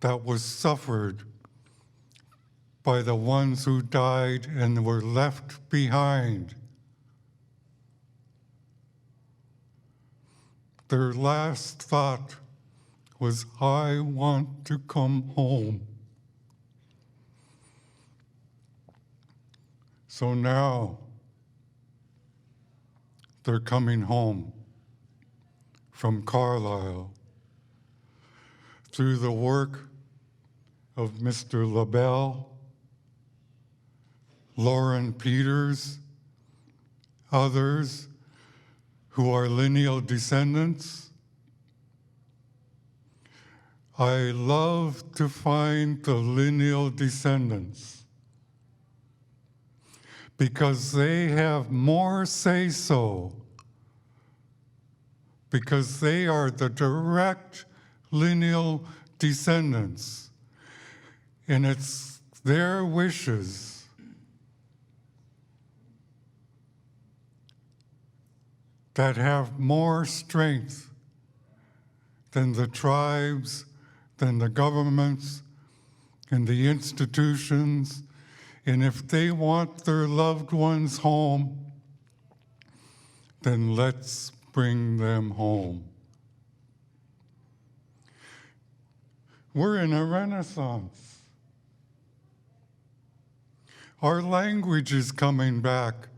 that was suffered by the ones who died and were left behind. Their last thought was, I want to come home. So now they're coming home from Carlisle through the work of Mr. LaBelle, Lauren Peters, others, who are lineal descendants. I love to find the lineal descendants because they have more say-so, because they are the direct lineal descendants, and it's their wishes that have more strength than the tribes, than the governments, and the institutions. And if they want their loved ones home, then let's bring them home. We're in a renaissance. Our language is coming back.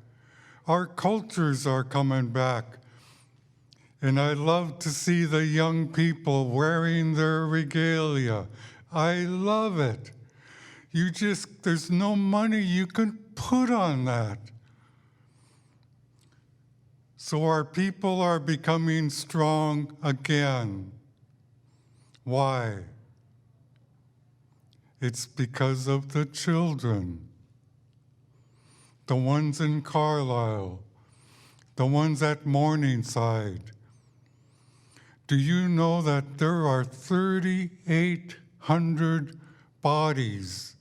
Our cultures are coming back. And I love to see the young people wearing their regalia. I love it. There's no money you can put on that. So our people are becoming strong again. Why? It's because of the children. The ones in Carlisle, the ones at Morningside. Do you know that there are 3,800 bodies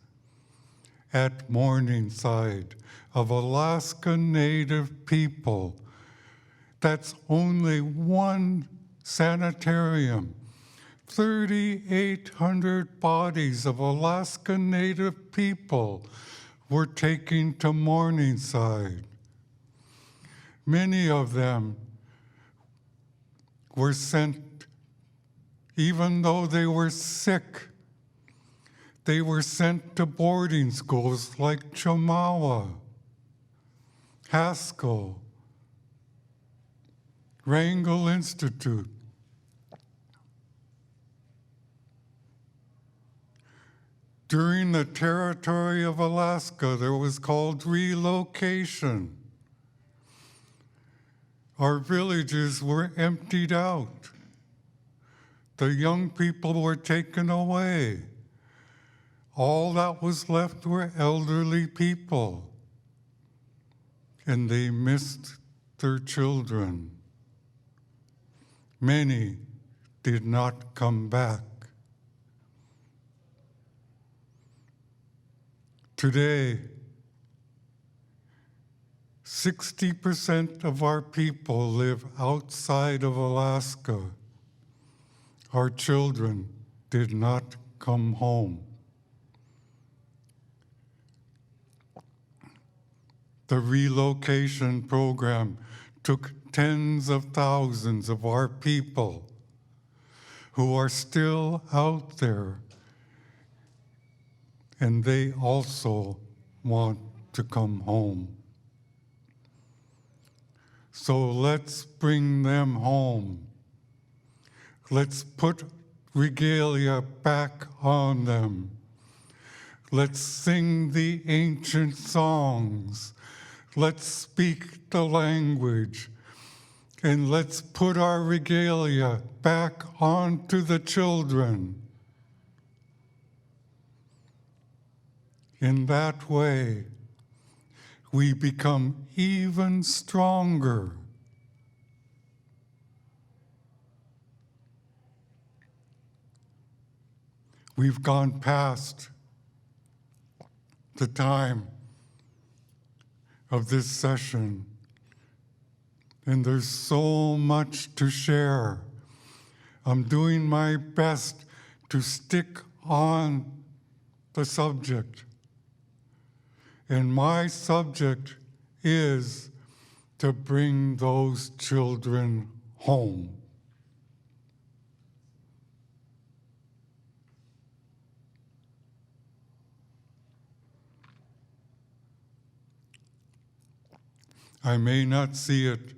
at Morningside of Alaska Native people? That's only one sanitarium. 3,800 bodies of Alaska Native people were taken to Morningside. Many of them were sent, even though they were sick, they were sent to boarding schools like Chamawa, Haskell, Wrangell Institute. During the territory of Alaska, there was called relocation. Our villages were emptied out. The young people were taken away. All that was left were elderly people, and they missed their children. Many did not come back. Today, 60% of our people live outside of Alaska. Our children did not come home. The relocation program took tens of thousands of our people who are still out there, and they also want to come home. So let's bring them home. Let's put regalia back on them. Let's sing the ancient songs. Let's speak the language. And let's put our regalia back onto the children. In that way, we become even stronger. We've gone past the time of this session, and there's so much to share. I'm doing my best to stick on the subject. And my subject is to bring those children home. I may not see it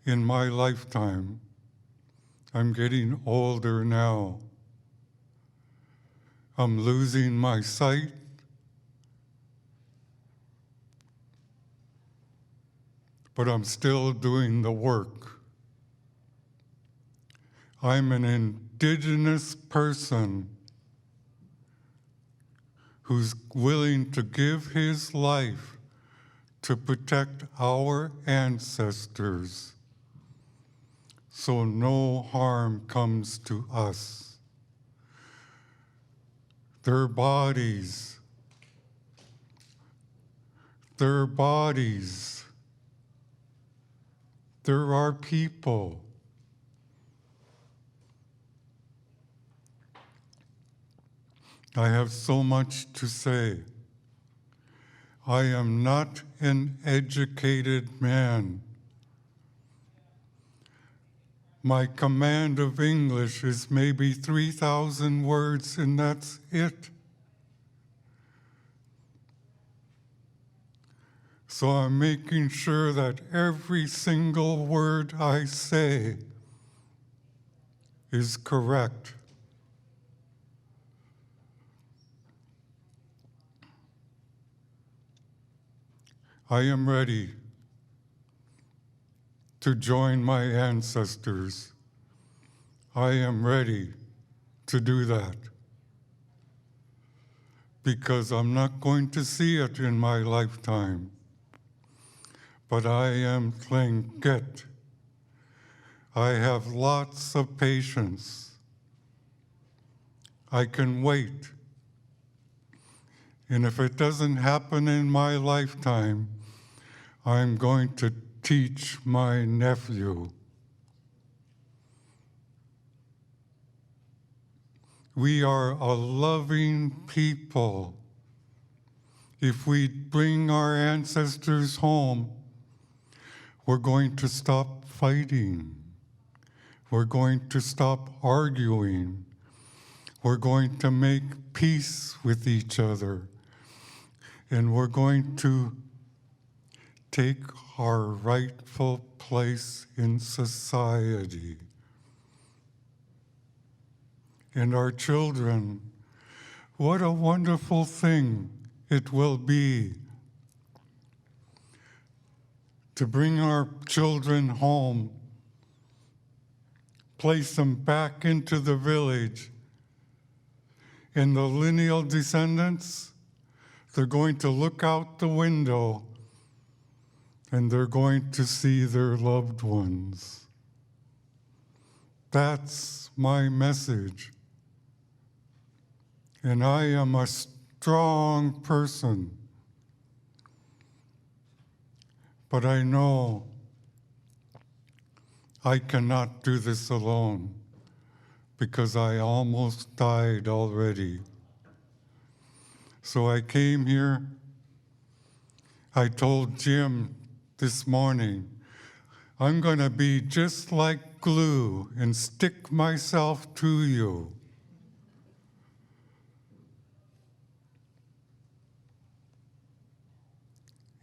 in my lifetime. I'm getting older now. I'm losing my sight. but I'm still doing the work. I'm an indigenous person who's willing to give his life to protect our ancestors so no harm comes to us. Their bodies, they're our people. I have so much to say. I am not an educated man. My command of English is maybe 3,000 words, and that's it. So I'm making sure that every single word I say is correct. I am ready to join my ancestors. I am ready to do that because I'm not going to see it in my lifetime. But I am Tlingit. I have lots of patience. I can wait. And if it doesn't happen in my lifetime, I'm going to teach my nephew. We are a loving people. If we bring our ancestors home, we're going to stop fighting. We're going to stop arguing. We're going to make peace with each other. And we're going to take our rightful place in society. And our children, what a wonderful thing it will be to bring our children home, place them back into the village, and the lineal descendants, they're going to look out the window and they're going to see their loved ones. That's my message. And I am a strong person. But I know I cannot do this alone because I almost died already. So I came here. I told Jim this morning, I'm going to be just like glue and stick myself to you.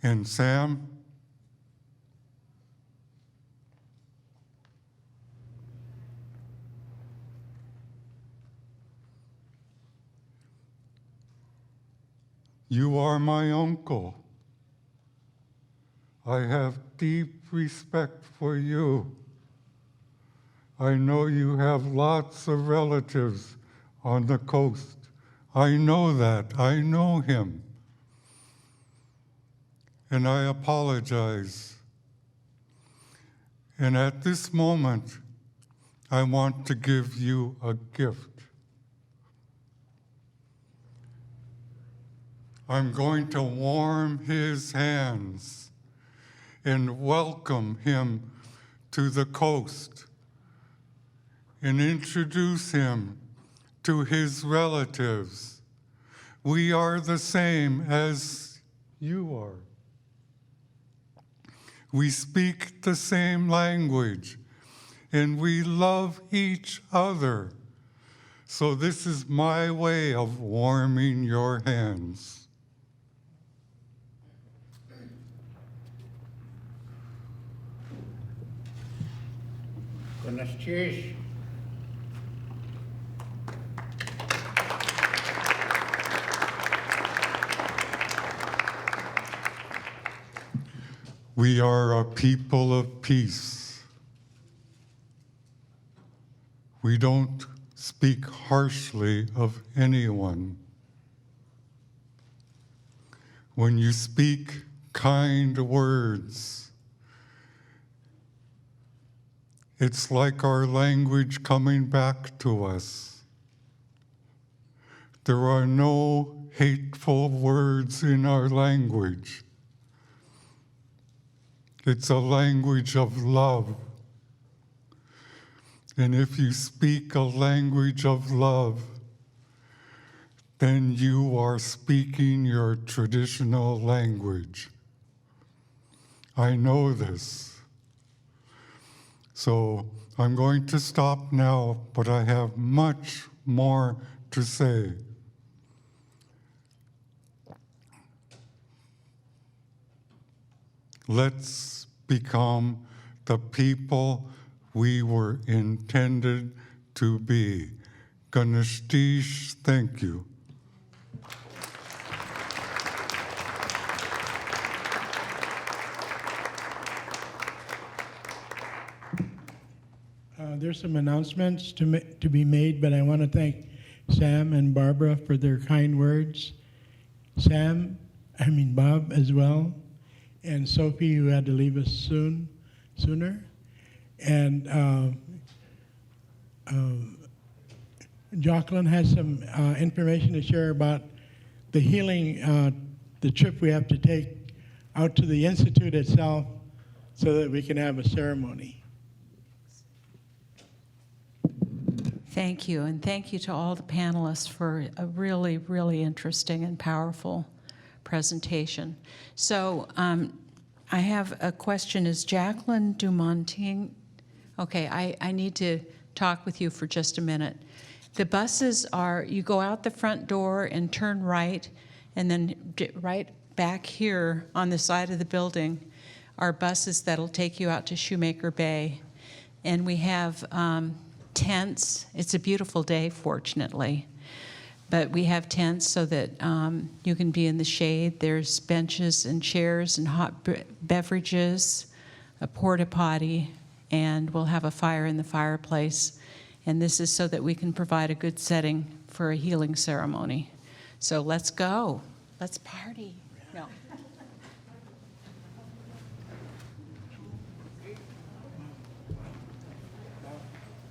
And Sam, you are my uncle. I have deep respect for you. I know you have lots of relatives on the coast. I know that. I know him. And I apologize. And at this moment, I want to give you a gift. I'm going to warm his hands and welcome him to the coast and introduce him to his relatives. We are the same as you are. We speak the same language and we love each other. So this is my way of warming your hands. Buenas noches. We are a people of peace. We don't speak harshly of anyone. When you speak kind words, it's like our language coming back to us. There are no hateful words in our language. It's a language of love. And if you speak a language of love, then you are speaking your traditional language. I know this. So I'm going to stop now, but I have much more to say. Let's become the people we were intended to be. Ganeshtish, thank you. There's some announcements to be made, but I want to thank Sam and Barbara for their kind words. Bob as well, and Sophie, who had to leave us sooner. And Jocelyn has some information to share about the healing, the trip we have to take out to the Institute itself so that we can have a ceremony. Thank you, and thank you to all the panelists for a really, really interesting and powerful presentation. So I have a question. Is Jacqueline Dumonting? Okay, I need to talk with you for just a minute. The buses are, you go out the front door and turn right, and then right back here on the side of the building are buses that'll take you out to Shoemaker Bay. And we have tents. It's a beautiful day, fortunately. But we have tents so that you can be in the shade. There's benches and chairs and hot beverages, a porta potty, and we'll have a fire in the fireplace. And this is so that we can provide a good setting for a healing ceremony. So let's go. Let's party. No.